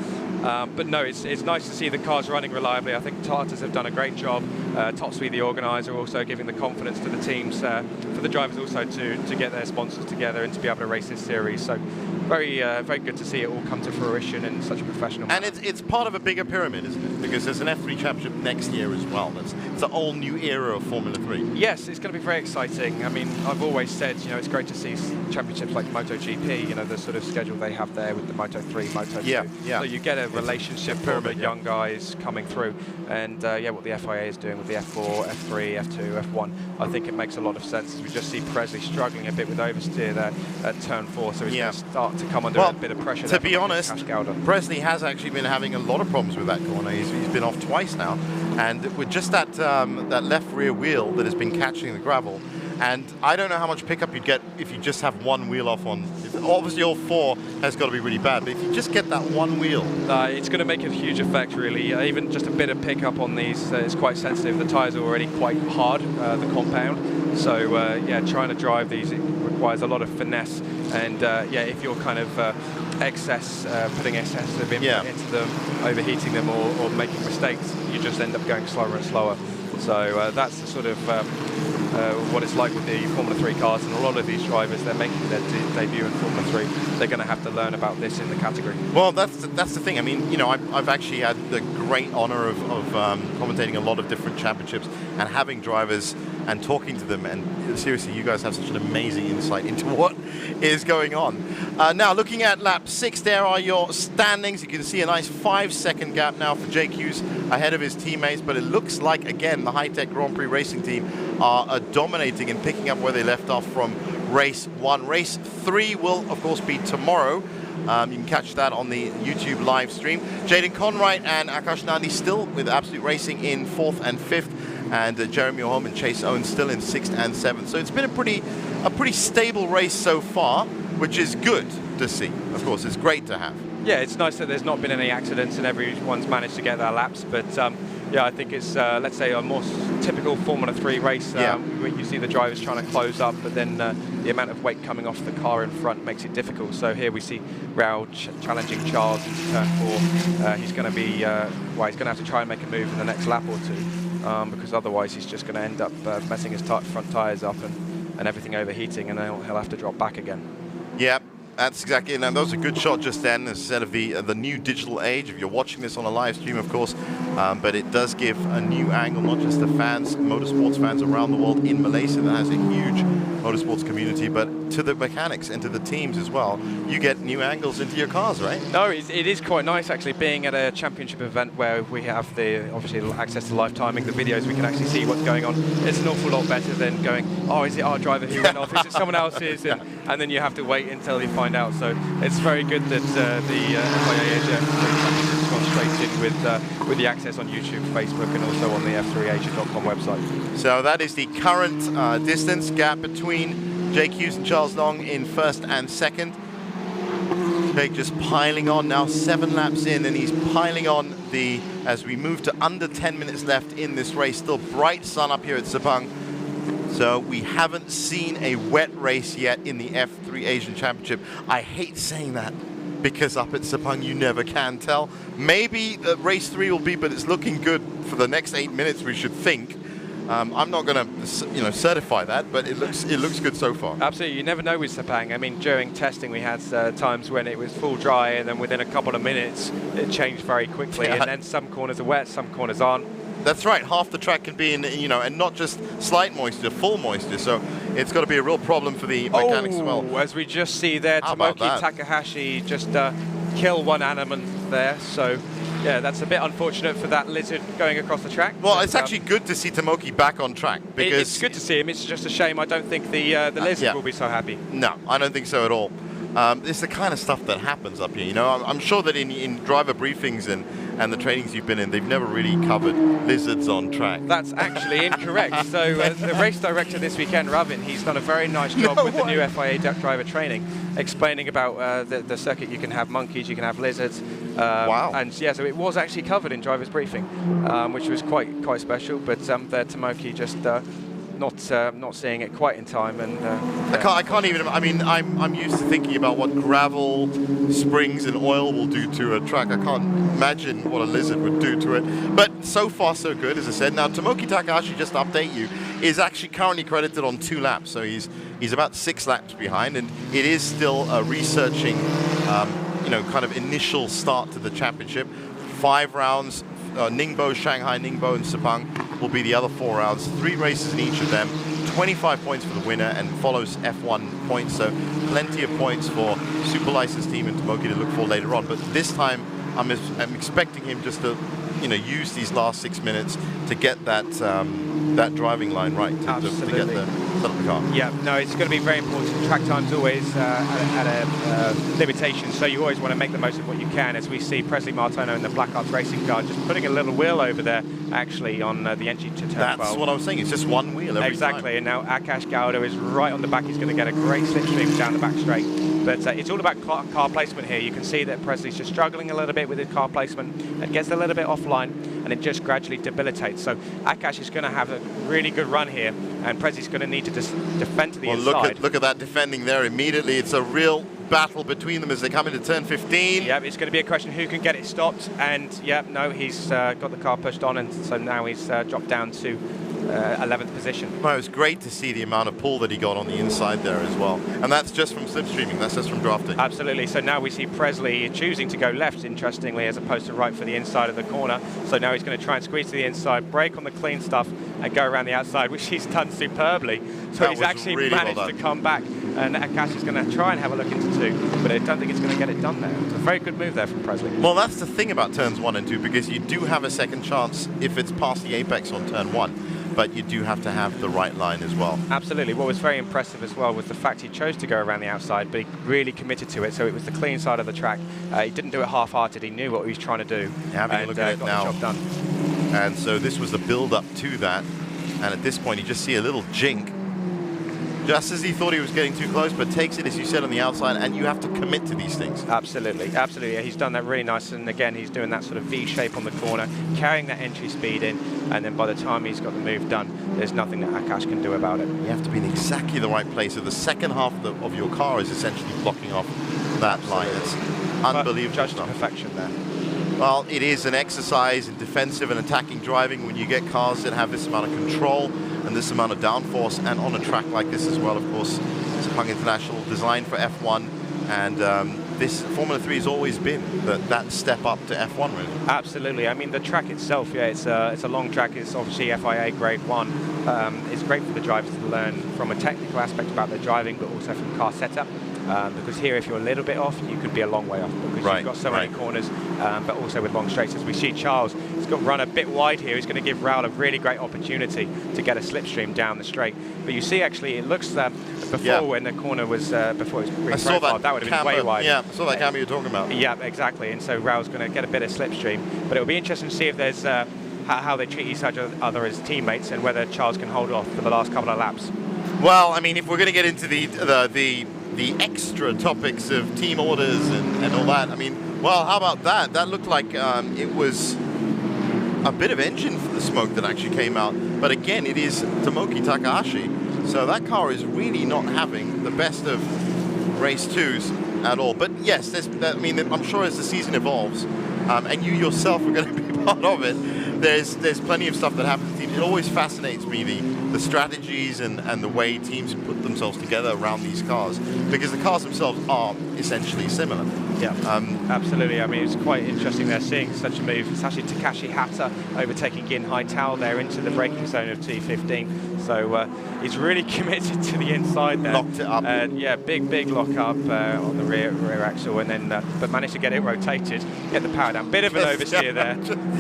Speaker 17: But no, it's nice to see the cars running reliably. I think Tartars have done a great job. Topspeed, the organiser, also giving the confidence to the teams, for the drivers also to get their sponsors together and to be able to race this series. So very good to see it all come to fruition in such a professional manner.
Speaker 1: And it's part of a bigger pyramid, isn't it? Because there's an F3 Championship next year as well. It's a whole new era of Formula 3.
Speaker 17: Yes, it's going to be very exciting. I mean, I've always said, it's great to see championships like MotoGP, the sort of schedule they have there with the Moto3, Moto2.
Speaker 1: Yeah.
Speaker 17: So you get a relationship for the young guys coming through. And what the FIA is doing with the F4, F3, F2, F1, I think it makes a lot of sense. As we just see Presley struggling a bit with oversteer there at turn 4, so he's going to start to come under a bit of pressure.
Speaker 1: To be honest, Presley has actually been having a lot of problems with that corner. He's been off twice now, and with just that left rear wheel that has been catching the gravel. And I don't know how much pickup you'd get if you just have one wheel off on. Obviously, all 4 has got to be really bad, but if you just get that one wheel,
Speaker 17: it's going to make a huge effect, really. Even just a bit of pickup on these is quite sensitive. The tyres are already quite hard, the compound. So trying to drive these, it requires a lot of finesse. And if you're kind of putting excessive input into them, overheating them, or making mistakes, you just end up going slower and slower. So that's the sort of what it's like with the Formula 3 cars, and a lot of these drivers, they're making their debut in Formula 3. They're going to have to learn about this in the category.
Speaker 1: Well, that's the thing. I mean, I've actually had the great honor of commentating a lot of different championships and having drivers and talking to them. And seriously, you guys have such an amazing insight into what is going on. Now, looking at lap 6, there are your standings. You can see a nice 5-second gap now for Jake Hughes ahead of his teammates. But it looks like, again, the High-Tech Grand Prix Racing team are dominating and picking up where they left off from race 1. Race 3 will, of course, be tomorrow. You can catch that on the YouTube live stream. Jaden Conwright and Akash Nandi still with Absolute Racing in 4th and 5th, and Jeremy Holm and Chase Owens still in 6th and 7th. So it's been a pretty stable race so far, which is good to see. Of course, it's great to have.
Speaker 17: Yeah, it's nice that there's not been any accidents and everyone's managed to get their laps. But I think it's, let's say, a more typical Formula 3 race where you see the drivers trying to close up, but then the amount of weight coming off the car in front makes it difficult. So here we see Raul challenging Charles into turn 4. He's going to be, he's going to have to try and make a move in the next lap or 2, because otherwise he's just going to end up messing his front tyres up and everything overheating, and then he'll have to drop back again.
Speaker 1: Yeah. That's exactly, and that was a good shot just then, instead of the new digital age. If you're watching this on a live stream, of course, but it does give a new angle, not just to fans, motorsports fans around the world in Malaysia that has a huge motorsports community, but to the mechanics and to the teams as well. You get new angles into your cars, right?
Speaker 17: No, it is quite nice actually, being at a championship event where we have obviously access to live timing, the videos, we can actually see what's going on. It's an awful lot better than going, oh, is it our driver who went off? Is it someone else's? And then you have to wait until you find out. So it's very good that the FIA Asia has gone straight in with the access on YouTube, Facebook, and also on the f3asia.com website.
Speaker 1: So that is the current distance gap between Jake Hughes and Charles Long in 1st and 2nd. Jake just piling on now, 7 laps in, and he's piling on as we move to under 10 minutes left in this race. Still bright sun up here at Sepang. So we haven't seen a wet race yet in the F3 Asian Championship. I hate saying that because up at Sepang you never can tell. Maybe race 3 will be, but it's looking good for the next 8 minutes, we should think. I'm not going to, certify that, but it looks good so far.
Speaker 17: Absolutely, you never know with Sepang. I mean, during testing we had times when it was full dry, and then within a couple of minutes it changed very quickly. And then some corners are wet, some corners aren't.
Speaker 1: That's right. Half the track can be in, and not just slight moisture, full moisture. So it's got to be a real problem for the mechanics as well.
Speaker 17: As we just see there, Tomoki Takahashi just kill one animal there. So yeah, that's a bit unfortunate for that lizard going across the track.
Speaker 1: Well, it's actually good to see Tomoki back on track, because
Speaker 17: it's good to see him. It's just a shame. I don't think the lizard will be so happy.
Speaker 1: No, I don't think so at all. It's the kind of stuff that happens up here. You know, I'm sure that in driver briefings and the trainings you've been in, they've never really covered lizards on track.
Speaker 18: That's actually incorrect. So the race director this weekend, Ravin, he's done a very nice job with the new FIA driver training, explaining about the circuit. You can have monkeys, you can have lizards.
Speaker 1: Wow.
Speaker 18: And yeah, so it was actually covered in driver's briefing, which was quite special. But the Tomoki just not seeing it quite in time, and
Speaker 1: I can't even. I mean, I'm used to thinking about what gravel, springs, and oil will do to a track. I can't imagine what a lizard would do to it. But so far, so good, as I said. Now, Tomoki Takahashi, just to update you, is actually currently credited on 2 laps, so he's about 6 laps behind, and it is still a researching, you know, kind of initial start to the championship. 5 rounds. Ningbo, Shanghai, Ningbo, and Sepang will be the other 4 rounds. 3 races in each of them. 25 points for the winner, and follows F1 points. So plenty of points for Super License Team and Tomoki to look for later on. But this time, I'm expecting him just to, you know, use these last 6 minutes to get that that driving line right to get the set up the car.
Speaker 18: Yeah, no, it's going to be very important. Track time's always at a limitation, so you always want to make the most of what you can. As we see Presley Martino in the Black Arts racing car just putting a little wheel over there, actually, on the entry to turn 12.
Speaker 1: That's what I was saying. It's just one wheel every
Speaker 18: exactly,
Speaker 1: time.
Speaker 18: And now Akash Gowda is right on the back. He's going to get a great slipstream down the back straight. But it's all about car placement here. You can see that Presley's just struggling a little bit with his car placement. It gets a little bit offline, and it just gradually debilitates. So Akash is going to have a really good run here, and Presley's going to need to defend to the inside.
Speaker 1: Look at that defending there immediately. It's a real battle between them as they come into turn 15.
Speaker 18: Yeah, it's going to be a question who can get it stopped. And yeah, no, he's got the car pushed on, and so now he's dropped down to 11th position.
Speaker 1: Well, it was great to see the amount of pull that he got on the inside there as well. And that's just from slipstreaming, that's just from drafting.
Speaker 18: Absolutely. So now we see Presley choosing to go left, interestingly, as opposed to right for the inside of the corner. So now he's going to try and squeeze to the inside, brake on the clean stuff, and go around the outside, which he's done superbly. So he's actually really managed to come back, and Akash is going to try and have a look into 2, but I don't think it's going to get it done there. It's a very good move there from Presley.
Speaker 1: Well, that's the thing about turns 1 and 2, because you do have a second chance if it's past the apex on turn 1. But you do have to have the right line as well.
Speaker 18: Absolutely. What was very impressive as well was the fact he chose to go around the outside, but he really committed to it. So it was the clean side of the track. He didn't do it half-hearted. He knew what he was trying to do.
Speaker 1: Having a look at it
Speaker 18: got
Speaker 1: now.
Speaker 18: the job done.
Speaker 1: And so this was the build-up to that. And at this point, you just see a little jink. Just as he thought he was getting too close, but takes it, as you said, on the outside, and you have to commit to these things.
Speaker 18: Absolutely, absolutely. Yeah, he's done that really nice, and again, he's doing that sort of V shape on the corner, carrying that entry speed in, and then by the time he's got the move done, there's nothing that Akash can do about it.
Speaker 1: You have to be in exactly the right place. So the second half of your car is essentially blocking off that line. It's unbelievable.
Speaker 18: Judged to perfection there.
Speaker 1: Well, it is an exercise in defensive and attacking driving when you get cars that have this amount of control and this amount of downforce, and on a track like this as well, of course. Sepang International designed for F1, and this Formula 3 has always been that step up to F1, really.
Speaker 18: Absolutely. I mean, the track itself, yeah, it's a long track. It's obviously FIA Grade 1. It's great for the drivers to learn from a technical aspect about their driving, but also from car setup. Because here, if you're a little bit off, you could be a long way off, because you've got so many corners, but also with long straights. As we see Charles, he's got to run a bit wide here. He's going to give Raul a really great opportunity to get a slipstream down the straight. But you see, actually, it looks before when the corner was before it was reprofiled, that would have been way wide.
Speaker 1: Yeah, I saw that camera you're talking about.
Speaker 18: Yeah, exactly. And so Raul's going to get a bit of slipstream. But it'll be interesting to see if there's how they treat each other as teammates, and whether Charles can hold off for the last couple of laps.
Speaker 1: Well, I mean, if we're going to get into the extra topics of team orders and all that, I mean, well, how about that? That looked like it was a bit of engine smoke that actually came out. But again, it is Tomoki Takahashi. So that car is really not having the best of race 2s at all. But yes, I mean, I'm sure as the season evolves, and you yourself are going to be part of it, there's plenty of stuff that happens to teams. It always fascinates me, the strategies and the way teams put themselves together around these cars, because the cars themselves are essentially similar.
Speaker 18: Yeah, absolutely. I mean, it's quite interesting they're seeing such a move. It's actually Takashi Hata overtaking Gin Haital there into the braking zone of T15. So he's really committed to the inside there.
Speaker 1: Locked it up.
Speaker 18: Yeah, big lock up on the rear axle, and then but managed to get it rotated, get the power down. Bit of an oversteer there.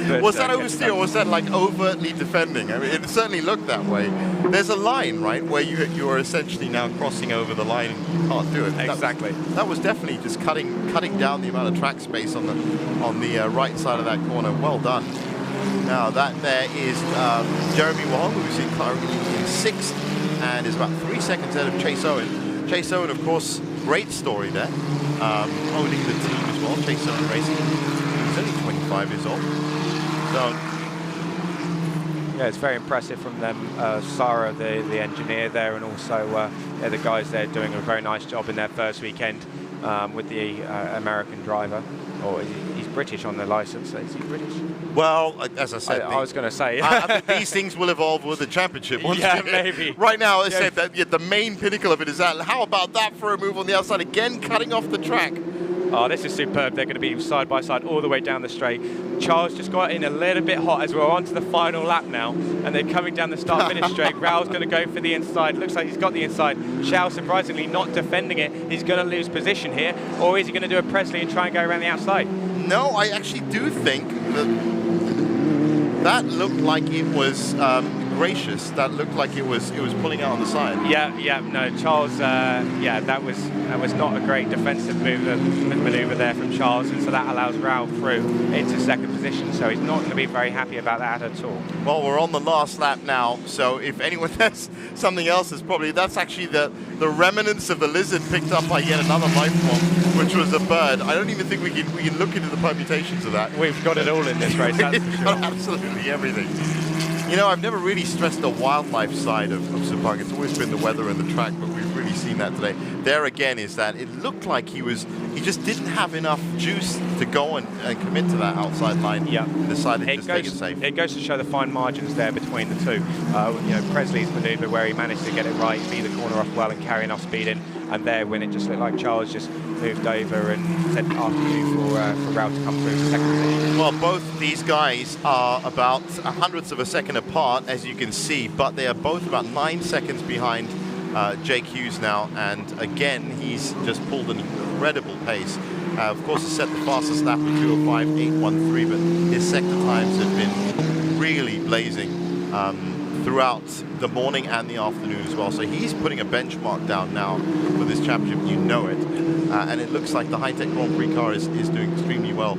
Speaker 18: But,
Speaker 1: was that oversteer or was that like overtly defending? I mean, it certainly looked that way. There's a line, right, where you are essentially now crossing over the line and you can't do it.
Speaker 18: Exactly.
Speaker 1: That was definitely just cutting down the amount of track space on the right side of that corner. Well done. Now that there is Jeremy Wong, who's currently in 6th and is about 3 seconds ahead of Chase Owen. Chase Owen, of course, great story there, owning the team as well. Chase Owen Racing, he's only 25 years old. So
Speaker 18: yeah, it's very impressive from them. Sarah, the engineer there, and also the guys there doing a very nice job in their first weekend with the American driver. Or he's British on the license. Is he British?
Speaker 1: Well, as I said,
Speaker 18: I was going to say.
Speaker 1: I think these things will evolve with the championship.
Speaker 18: Yeah, maybe.
Speaker 1: Right now, I said that the main pinnacle of it is that. How about that for a move on the outside again, cutting off the track?
Speaker 18: Oh, this is superb. They're going to be side by side all the way down the straight. Charles just got in a little bit hot as we're on to the final lap now, and they're coming down the start-finish straight. Raul's going to go for the inside. Looks like he's got the inside. Xiao, surprisingly, not defending it. He's going to lose position here, or is he going to do a Presley and try and go around the outside?
Speaker 1: No, I actually do think that looked like it was gracious. That looked like it was pulling out on the side.
Speaker 18: Yeah, no, Charles. Yeah, that was not a great defensive maneuver there from Charles, and so that allows Raul through into 2nd position. So he's not going to be very happy about that at all.
Speaker 1: Well, we're on the last lap now, so if anyone has something else, that's actually the remnants of the lizard picked up by yet another life form, which was a bird. I don't even think we can look into the permutations of that.
Speaker 18: We've got it all in this race. That's for sure.
Speaker 1: Absolutely everything. You know, I've never really stressed the wildlife side of Sepang. It's always been the weather and the track, but we've really seen that today. There again is that it looked like he just didn't have enough juice to go and commit to that outside line.
Speaker 18: Yeah,
Speaker 1: decided to stay safe.
Speaker 18: It goes to show the fine margins there between the two. You know, Presley's manoeuvre where he managed to get it right, see the corner off well, and carry enough speed in. And there, when it just looked like Charles just moved over and said afternoon for Raul to come through to 2nd position.
Speaker 1: Well, both these guys are about 100ths of a second apart, as you can see, but they are both about 9 seconds behind Jake Hughes now, and again, he's just pulled an incredible pace. Of course, he set the fastest lap of 2:05.813, but his sector times have been really blazing throughout the morning and the afternoon as well. So he's putting a benchmark down now for this championship, you know it. And it looks like the high-tech Grand Prix car is doing extremely well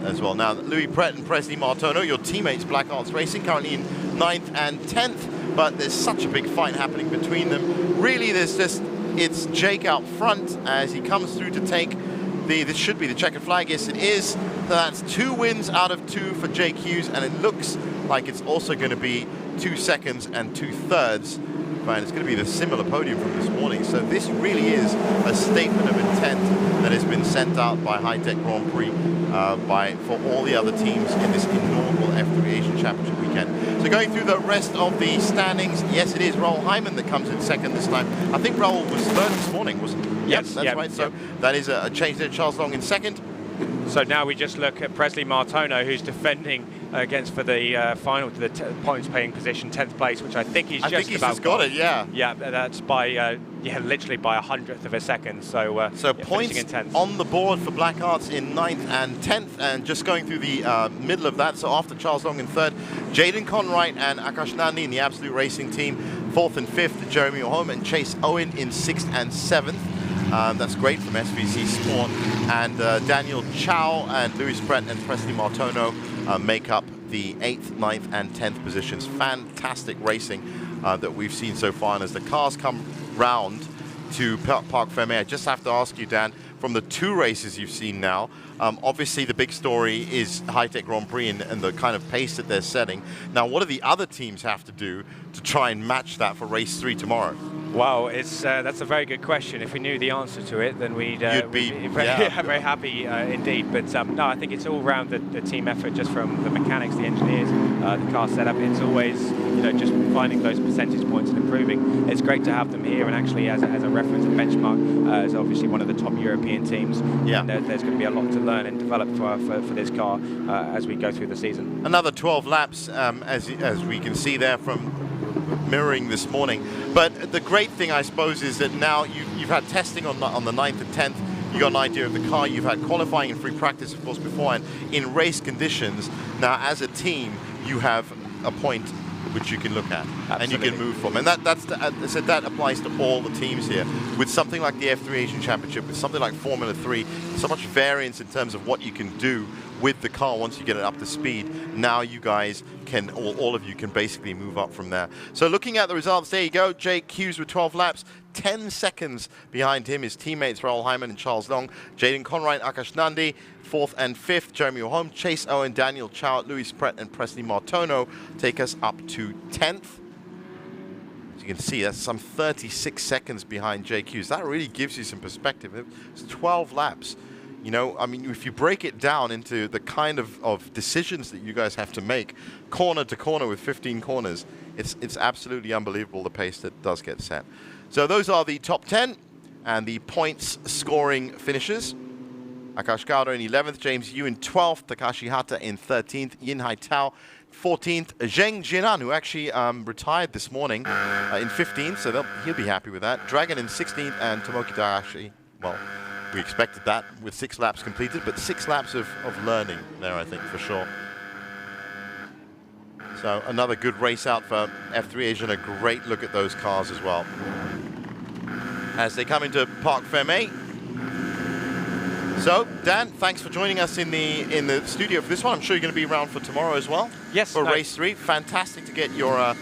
Speaker 1: as well. Now, Louis Pret and Presley Martono, your teammates Black Arts Racing, currently in 9th and 10th, but there's such a big fight happening between them. Really, it's Jake out front as he comes through to take this should be the checkered flag. Yes, it is. So that's 2 wins out of 2 for Jake Hughes, and it looks like it's also going to be 2 seconds and 2/3. And it's going to be the similar podium from this morning. So this really is a statement of intent that has been sent out by High-Tech Grand Prix for all the other teams in this inaugural F3 Asian Championship weekend. So going through the rest of the standings, yes, it is Raul Hyman that comes in 2nd this time. I think Raul was 3rd this morning, wasn't he?
Speaker 18: Yes,
Speaker 1: that's right. So that is a change there. Charles Long in 2nd.
Speaker 18: So now we just look at Presley Martono, who's defending against for the final to the points-paying position, 10th place, which I think he's just
Speaker 1: got it. Yeah.
Speaker 18: Yeah, that's by literally by 100th of a second. So
Speaker 1: points on the board for Black Arts in 9th and 10th, and just going through the middle of that. So after Charles Long in 3rd, Jaden Conwright and Akash Nandi in the Absolute Racing team, 4th and 5th, Jeremy Ohom and Chase Owen in 6th and 7th. That's great from SVC Sport. And Daniel Chow and Louis Pret and Presley Martono make up the 8th, 9th, and 10th positions. Fantastic racing that we've seen so far. And as the cars come round to Parc Fermé, I just have to ask you, Dan, from the 2 races you've seen now, obviously the big story is High-Tech Grand Prix and the kind of pace that they're setting. Now, what do the other teams have to do to try and match that for race 3 tomorrow?
Speaker 18: Wow, that's a very good question. If we knew the answer to it, then we'd be very happy indeed. But no, I think it's all around the team effort, just from the mechanics, the engineers, the car setup. It's always just finding those percentage points and improving. It's great to have them here, and actually as a reference and benchmark, as obviously one of the top European teams.
Speaker 1: Yeah,
Speaker 18: and there's going to be a lot to learn and develop for this car as we go through the season.
Speaker 1: Another 12 laps, as we can see there from mirroring this morning. But the great thing, I suppose, is that now you've had testing on the 9th and 10th. You got an idea of the car. You've had qualifying and free practice, of course, beforehand in race conditions. Now, as a team, you have a point which you can look at. Absolutely. And you can move from. And that applies to all the teams here. With something like the F3 Asian Championship, with something like Formula 3, so much variance in terms of what you can do with the car once you get it up to speed. Now you guys can, all of you can basically move up from there. So looking at the results, there you go. Jake Hughes with 12 laps. 10 seconds behind him, his teammates Raoul Hyman and Charles Long, Jaden Conwright, Akash Nandi, 4th and 5th, Jeremy Ohom, Chase Owen, Daniel Chow, Louis Pret, and Presley Martono take us up to 10th. As you can see, that's some 36 seconds behind Jake Hughes. That really gives you some perspective. It's 12 laps. You know, I mean, if you break it down into the kind of decisions that you guys have to make, corner to corner with 15 corners, it's absolutely unbelievable the pace that does get set. So those are the top 10 and the points scoring finishes. Akash Gowda in 11th, James Yu in 12th, Takashi Hata in 13th, Yin Hai Tao 14th, Zheng Jinan, who actually retired this morning, in 15th, so he'll be happy with that. Dragon in 16th, and Tomoki Takahashi, well, we expected that with 6 laps completed, but 6 laps of learning there, I think, for sure. So another good race out for F3 Asia, and a great look at those cars as well. As they come into Parc Fermé. So, Dan, thanks for joining us in the studio for this one. I'm sure you're going to be around for tomorrow as well.
Speaker 17: Yes.
Speaker 1: For race 3. Fantastic to get your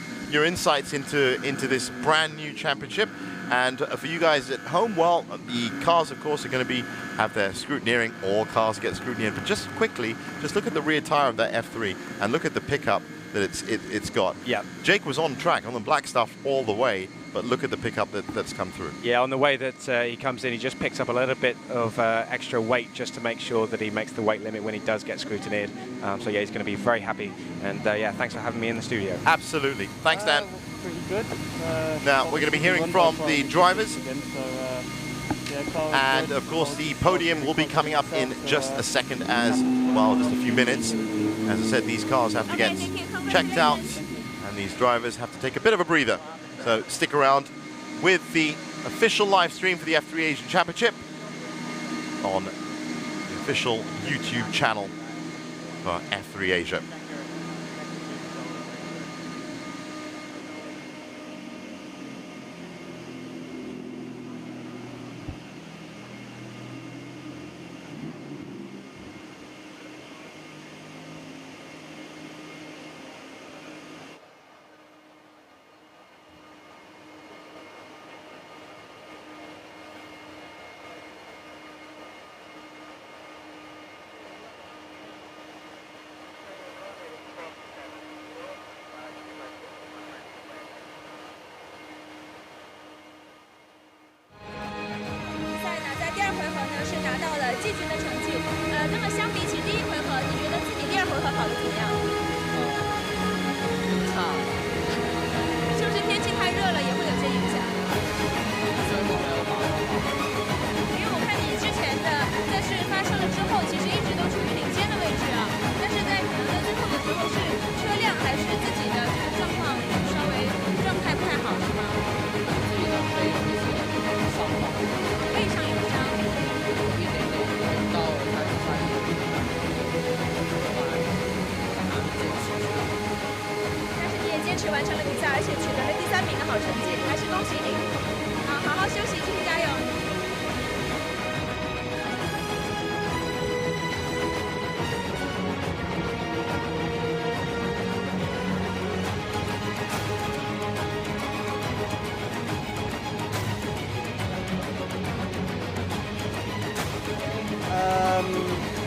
Speaker 1: insights into this brand new championship. And for you guys at home, well, the cars, of course, are going to have their scrutineering. All cars get scrutineered. But just quickly, just look at the rear tire of that F3 and look at the pickup that it's got.
Speaker 17: Yeah.
Speaker 1: Jake was on track on the black stuff all the way, but look at the pickup that's come through.
Speaker 17: Yeah, on the way that he comes in, he just picks up a little bit of extra weight just to make sure that he makes the weight limit when he does get scrutineered. So yeah, he's going to be very happy. And yeah, thanks for having me in the studio.
Speaker 1: Absolutely. Thanks, Dan.
Speaker 15: Pretty good.
Speaker 1: Now, we're going to be hearing from the drivers. And of course, the podium will be coming up in just a second as well, just a few minutes. As I said, these cars have to get checked out, and these drivers have to take a bit of a breather. So stick around with the official live stream for the F3 Asian Championship on the official YouTube channel for F3 Asia.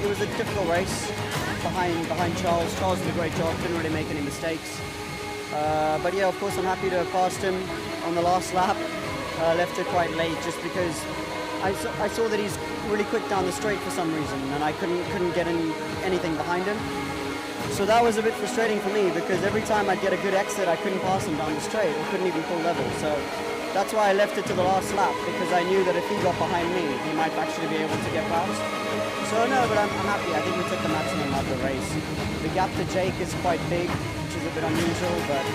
Speaker 9: It was a difficult race behind Charles. Charles did a great job, didn't really make any mistakes. But yeah, of course, I'm happy to have passed him on the last lap. Left it quite late just because I saw that he's really quick down the straight for some reason, and I couldn't get anything behind him. So that was a bit frustrating for me because every time I'd get a good exit, I couldn't pass him down the straight or couldn't even pull level. So that's why I left it to the last lap, because I knew that if he got behind me, he might actually be able to get past. So no, but I'm happy. I think we took the maximum out of the race. The gap to Jake is quite big, which is a bit unusual, but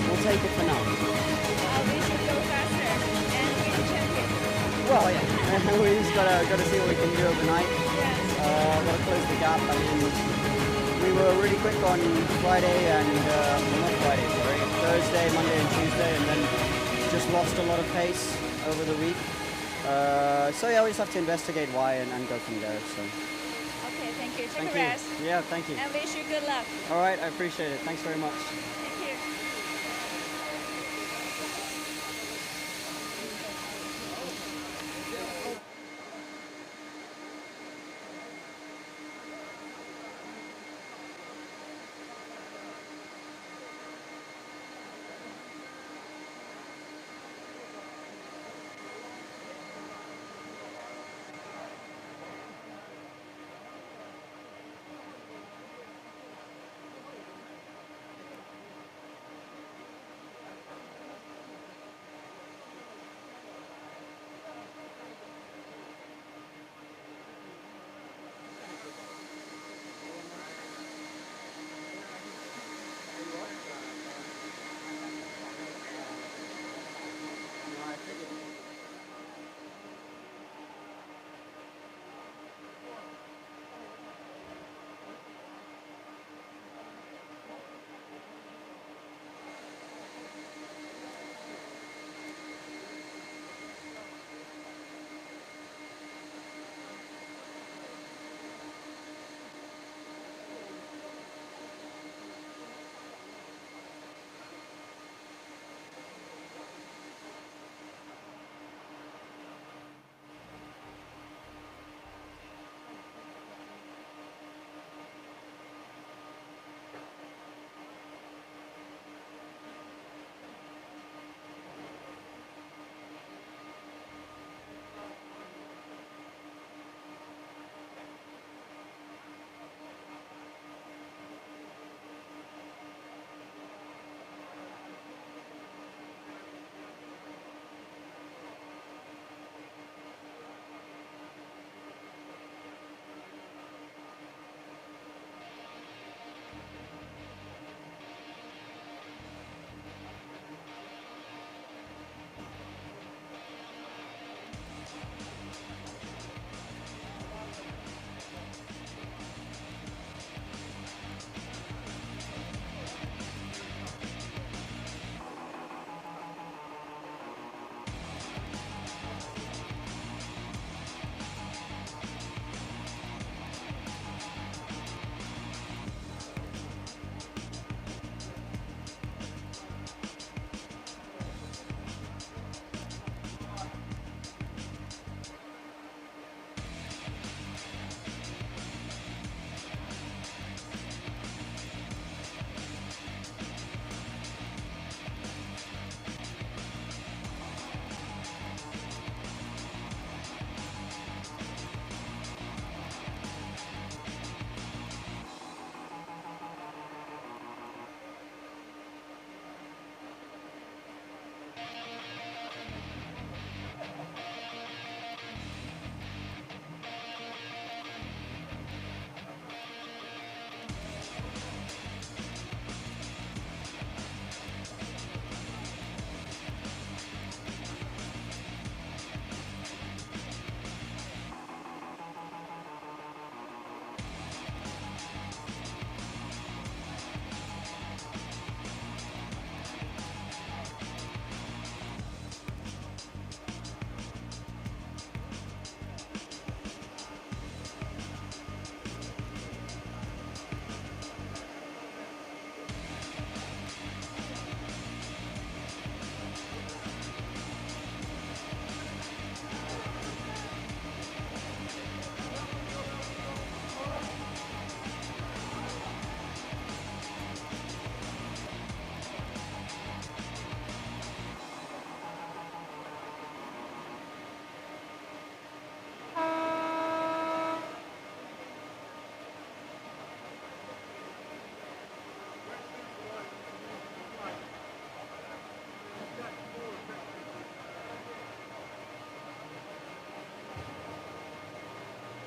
Speaker 9: we'll take it for now.
Speaker 12: We should go faster and win the champion.
Speaker 9: Well, yeah, we've got to see what we can do overnight. Got to close the gap. I mean, we were really quick on Friday and not Friday, sorry, Thursday, Monday, and Tuesday, and then just lost a lot of pace over the week. So yeah, we just have to investigate why and go from there. So.
Speaker 12: Okay, thank you.
Speaker 9: Thank
Speaker 12: Take a rest.
Speaker 9: you. Yeah, thank you.
Speaker 12: And wish you good luck.
Speaker 9: All right, I appreciate it. Thanks very much.
Speaker 12: Thank you.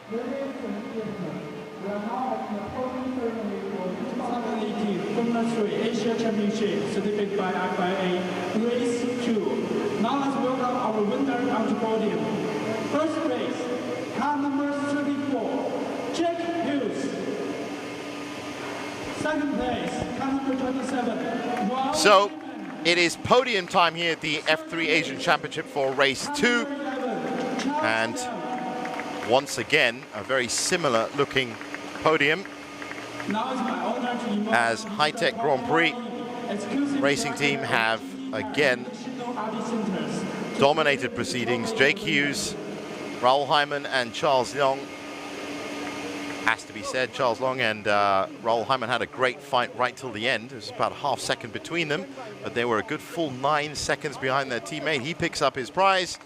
Speaker 19: Ladies and gentlemen,
Speaker 13: We are now at the podium ceremony for the 2018 Formula 3 Asia Championship certificated by FIA Race 2. Now let's welcome our winner onto the podium. First race, car number 34, Jack Hughes. Second place, car number 27,
Speaker 1: So it is podium time here at the F3 Asian Championship for race 2. And once again, a very similar looking podium as High-Tech Grand Prix racing team have again dominated proceedings. Jake Hughes, Raoul Hyman and Charles Long. Has to be said, Charles Long and Raoul Hyman had a great fight right till the end. It was about a half second between them, but they were a good full 9 seconds behind their teammate. He picks up his prize.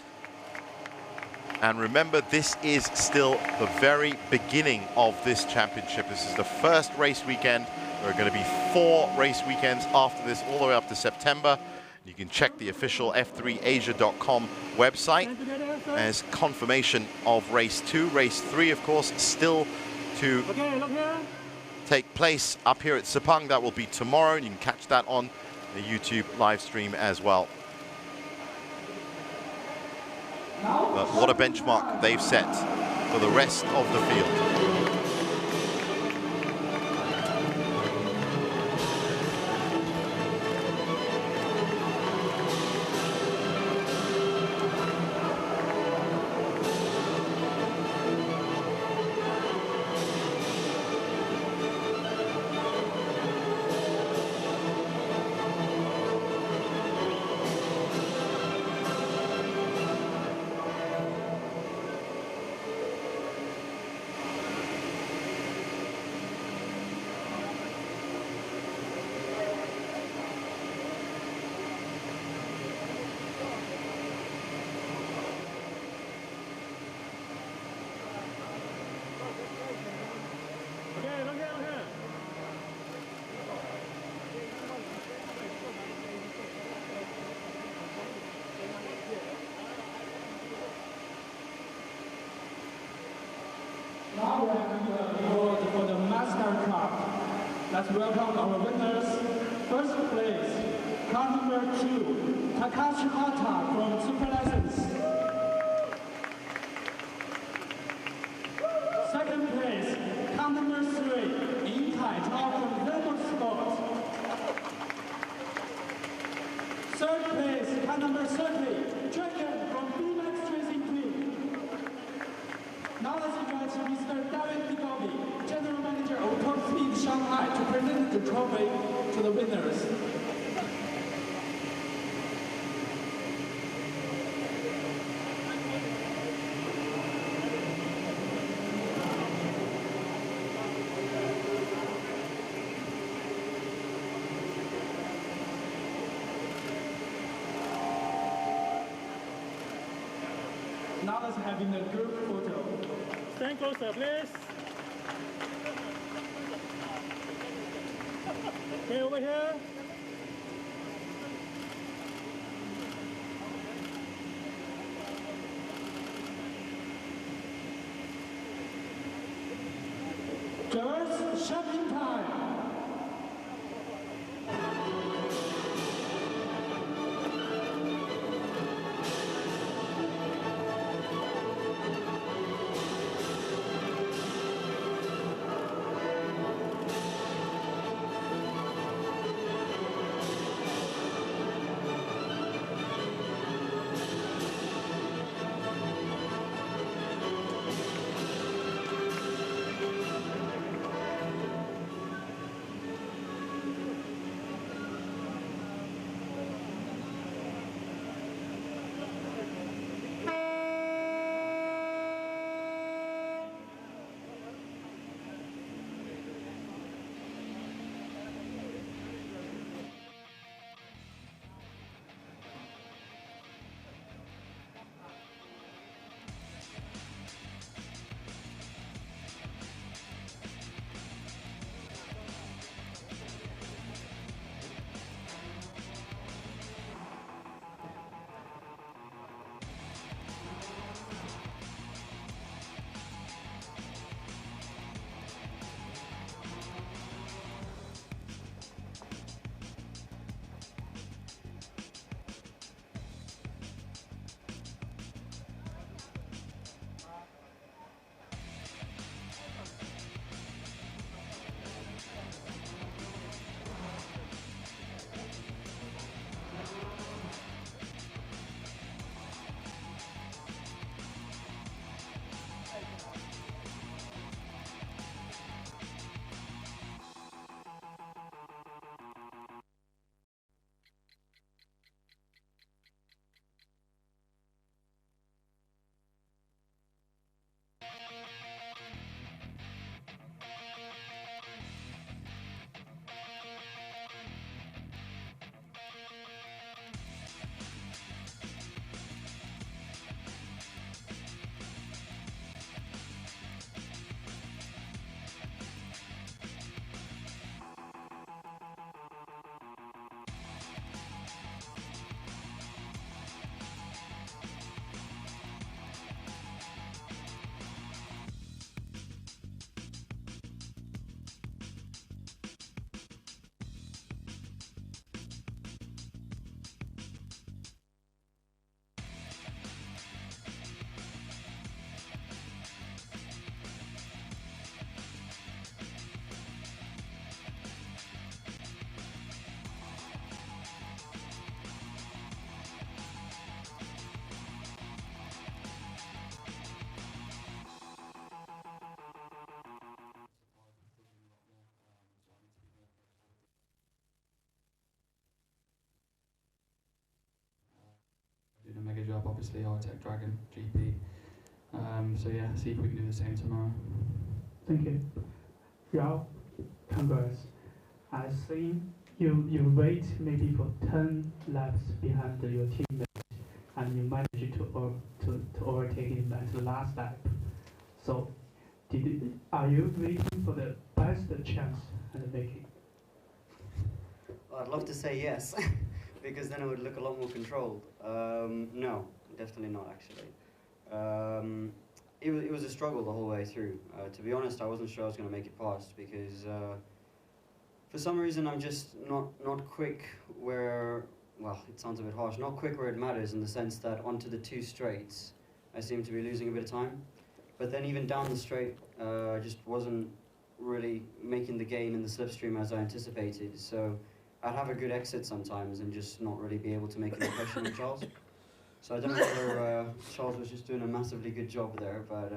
Speaker 1: And remember, this is still the very beginning of this championship. This is the first race weekend. There are going to be 4 race weekends after this, all the way up to September. You can check the official f3asia.com website as confirmation of race 2. Race 3, of course, still to take place up here at Sepang. That will be tomorrow, and you can catch that on the YouTube live stream as well. But what a benchmark they've set for the rest of the field.
Speaker 13: Now we are going to award for the Master Cup. Let's welcome our winners. First place, car number 2, Takashi Hata from Super License. Second place, car number 3, Yin Tai Chao from Rebel Sport. Third place, car number 30, Dragon from BMAX Racing Team. Now let's invite Mr. David Pigovi, General Manager of Top Speed Shanghai, to present the trophy to the winners. Now let's have in the group photo. Stand closer, please. Okay, over here. George, shopping time.
Speaker 19: up, obviously, our Tech Dragon GP. So yeah, see if we can do the same tomorrow.
Speaker 13: Thank you. Rao, congrats. I think you wait maybe for 10 laps behind your teammate, and you managed to overtake him at the last lap. So, are you waiting for the best chance at making?
Speaker 9: Well, I'd love to say yes, because then it would look a lot more controlled. No, definitely not actually. It was a struggle the whole way through. To be honest, I wasn't sure I was going to make it past because for some reason I'm just not quick where, well, it sounds a bit harsh, not quick where it matters, in the sense that onto the two straights I seem to be losing a bit of time. But then even down the straight, I just wasn't really making the gain in the slipstream as I anticipated. So I'd have a good exit sometimes and just not really be able to make an impression on Charles. So I don't know whether Charles was just doing a massively good job there, but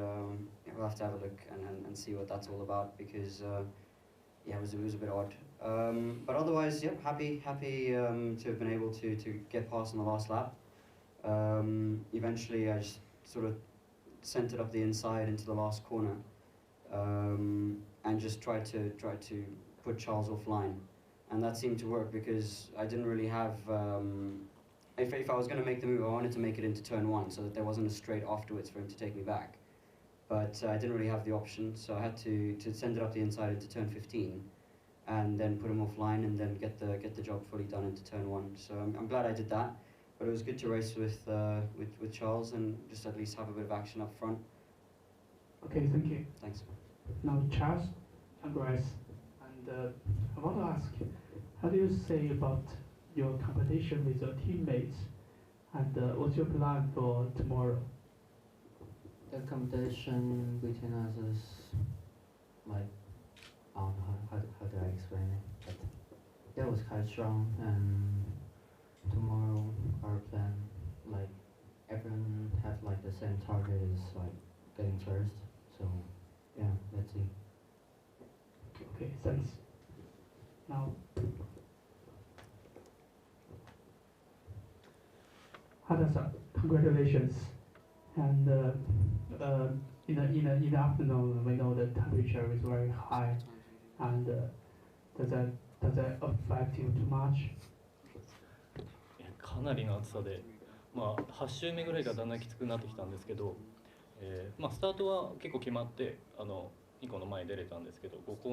Speaker 9: we'll have to have a look and see what that's all about, because yeah, it was a bit odd. But otherwise, yeah, happy to have been able to get past on the last lap. Eventually, I just sort of sent it up the inside into the last corner, and just tried to put Charles offline, and that seemed to work because I didn't really have. If I was going to make the move, I wanted to make it into turn 1 so that there wasn't a straight afterwards for him to take me back. But I didn't really have the option, so I had to send it up the inside into turn 15, and then put him offline, and then get the job fully done into turn 1. So I'm glad I did that. But it was good to race with Charles and just at least have a bit of action up front.
Speaker 13: Okay, thank you.
Speaker 9: Thanks.
Speaker 13: Now, Charles, congrats. And I want to ask, how do you say about your competition with your teammates, and what's your plan for tomorrow?
Speaker 15: The competition between us is like, I don't know how do I explain it, but that was quite strong, and tomorrow our plan, like everyone have like the same target, is like getting first, so yeah, let's see.
Speaker 13: Okay, thanks. Now, Hada-san, congratulations. And in the afternoon, we know the temperature is very high, and does that affect you too much?
Speaker 8: かなりの暑さで、まあ、8周目ぐらいがだんだんきつくなってきたんですけど、まあ、スタートは結構決まって2個の前に出れたんですけど、4コ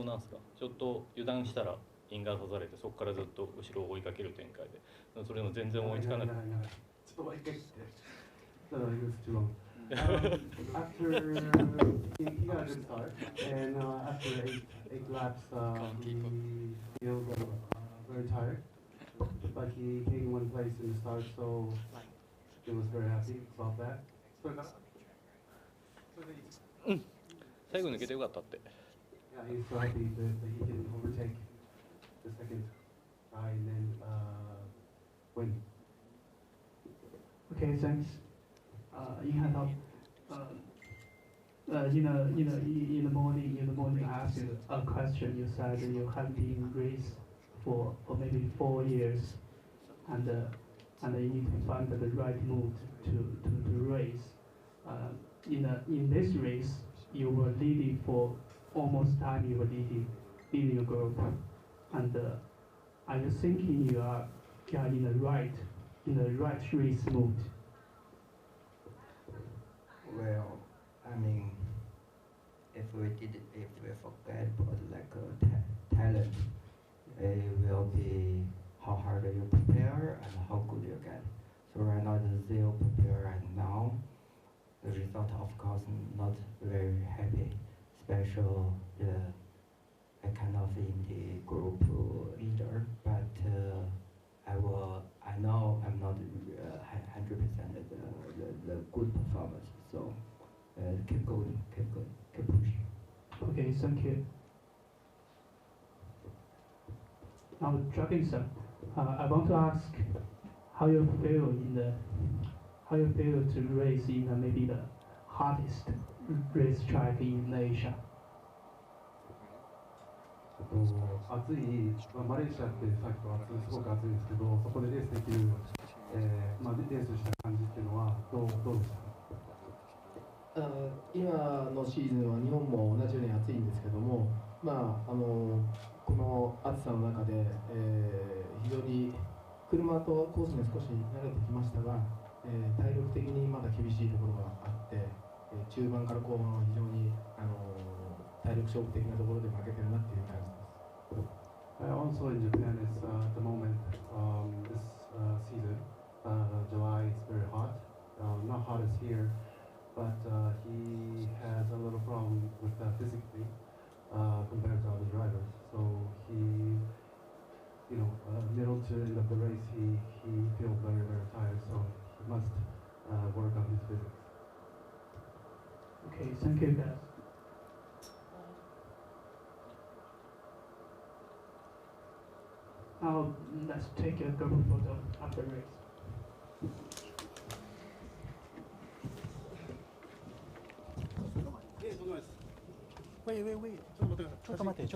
Speaker 8: ーナーですか、ちょっと油断したらインガー刺されて、そこからずっと後ろを追いかける展開で、それも全然追いつかなくて。
Speaker 13: ちょっと一回切って。It was too long. After he got a good start, and after eight laps, he feels very tired. But he came one place in the start, so he was very happy about that.
Speaker 8: 最後抜けてよかったって。
Speaker 13: Yeah, he's so happy that he can overtake the second guy and then win. Okay, thanks. In the morning, I asked you a question. You said you have been race for maybe 4 years, and you need to find the right mood to race. In this race, you were leading for almost time. You were leading a group, and are you thinking you are in the right race mood?
Speaker 11: Well, I mean, if we forget about like talent, it will be how hard you prepare and how good you get. So right now the zero prepare, and now the result, of course, not very happy. Especially I kind of in the group leader, but I know I'm not 100% the good performance. So keep going, keep pushing.
Speaker 13: Okay, thank you. Now, Dragon-san, I want to ask how you feel to race in maybe the hardest racetrack in Asia.
Speaker 20: 暑い、マレーシアってさっき暑い、すごく暑いんですけど、そこでレースできるまあ、レースした感じっていうのはどうですか？
Speaker 21: 今のシーズンは日本も同じように暑いんですけども、まあ、この暑さの中で、非常に車とコースに少し慣れてきましたが、体力的にまだ厳しいところがあって、中盤から後半は非常に体力勝負的なところで負けてるなっていう感じです。
Speaker 20: Also in Japan, it's at the moment this season, July is very hot, not hot as here, but he has a little problem with physically compared to other drivers. So he, middle to end of the race, he feels very tired. So he must work on his physics.
Speaker 22: Okay, thank you guys. Now let's take a group photo after race.
Speaker 23: Wait. ちょっと待って。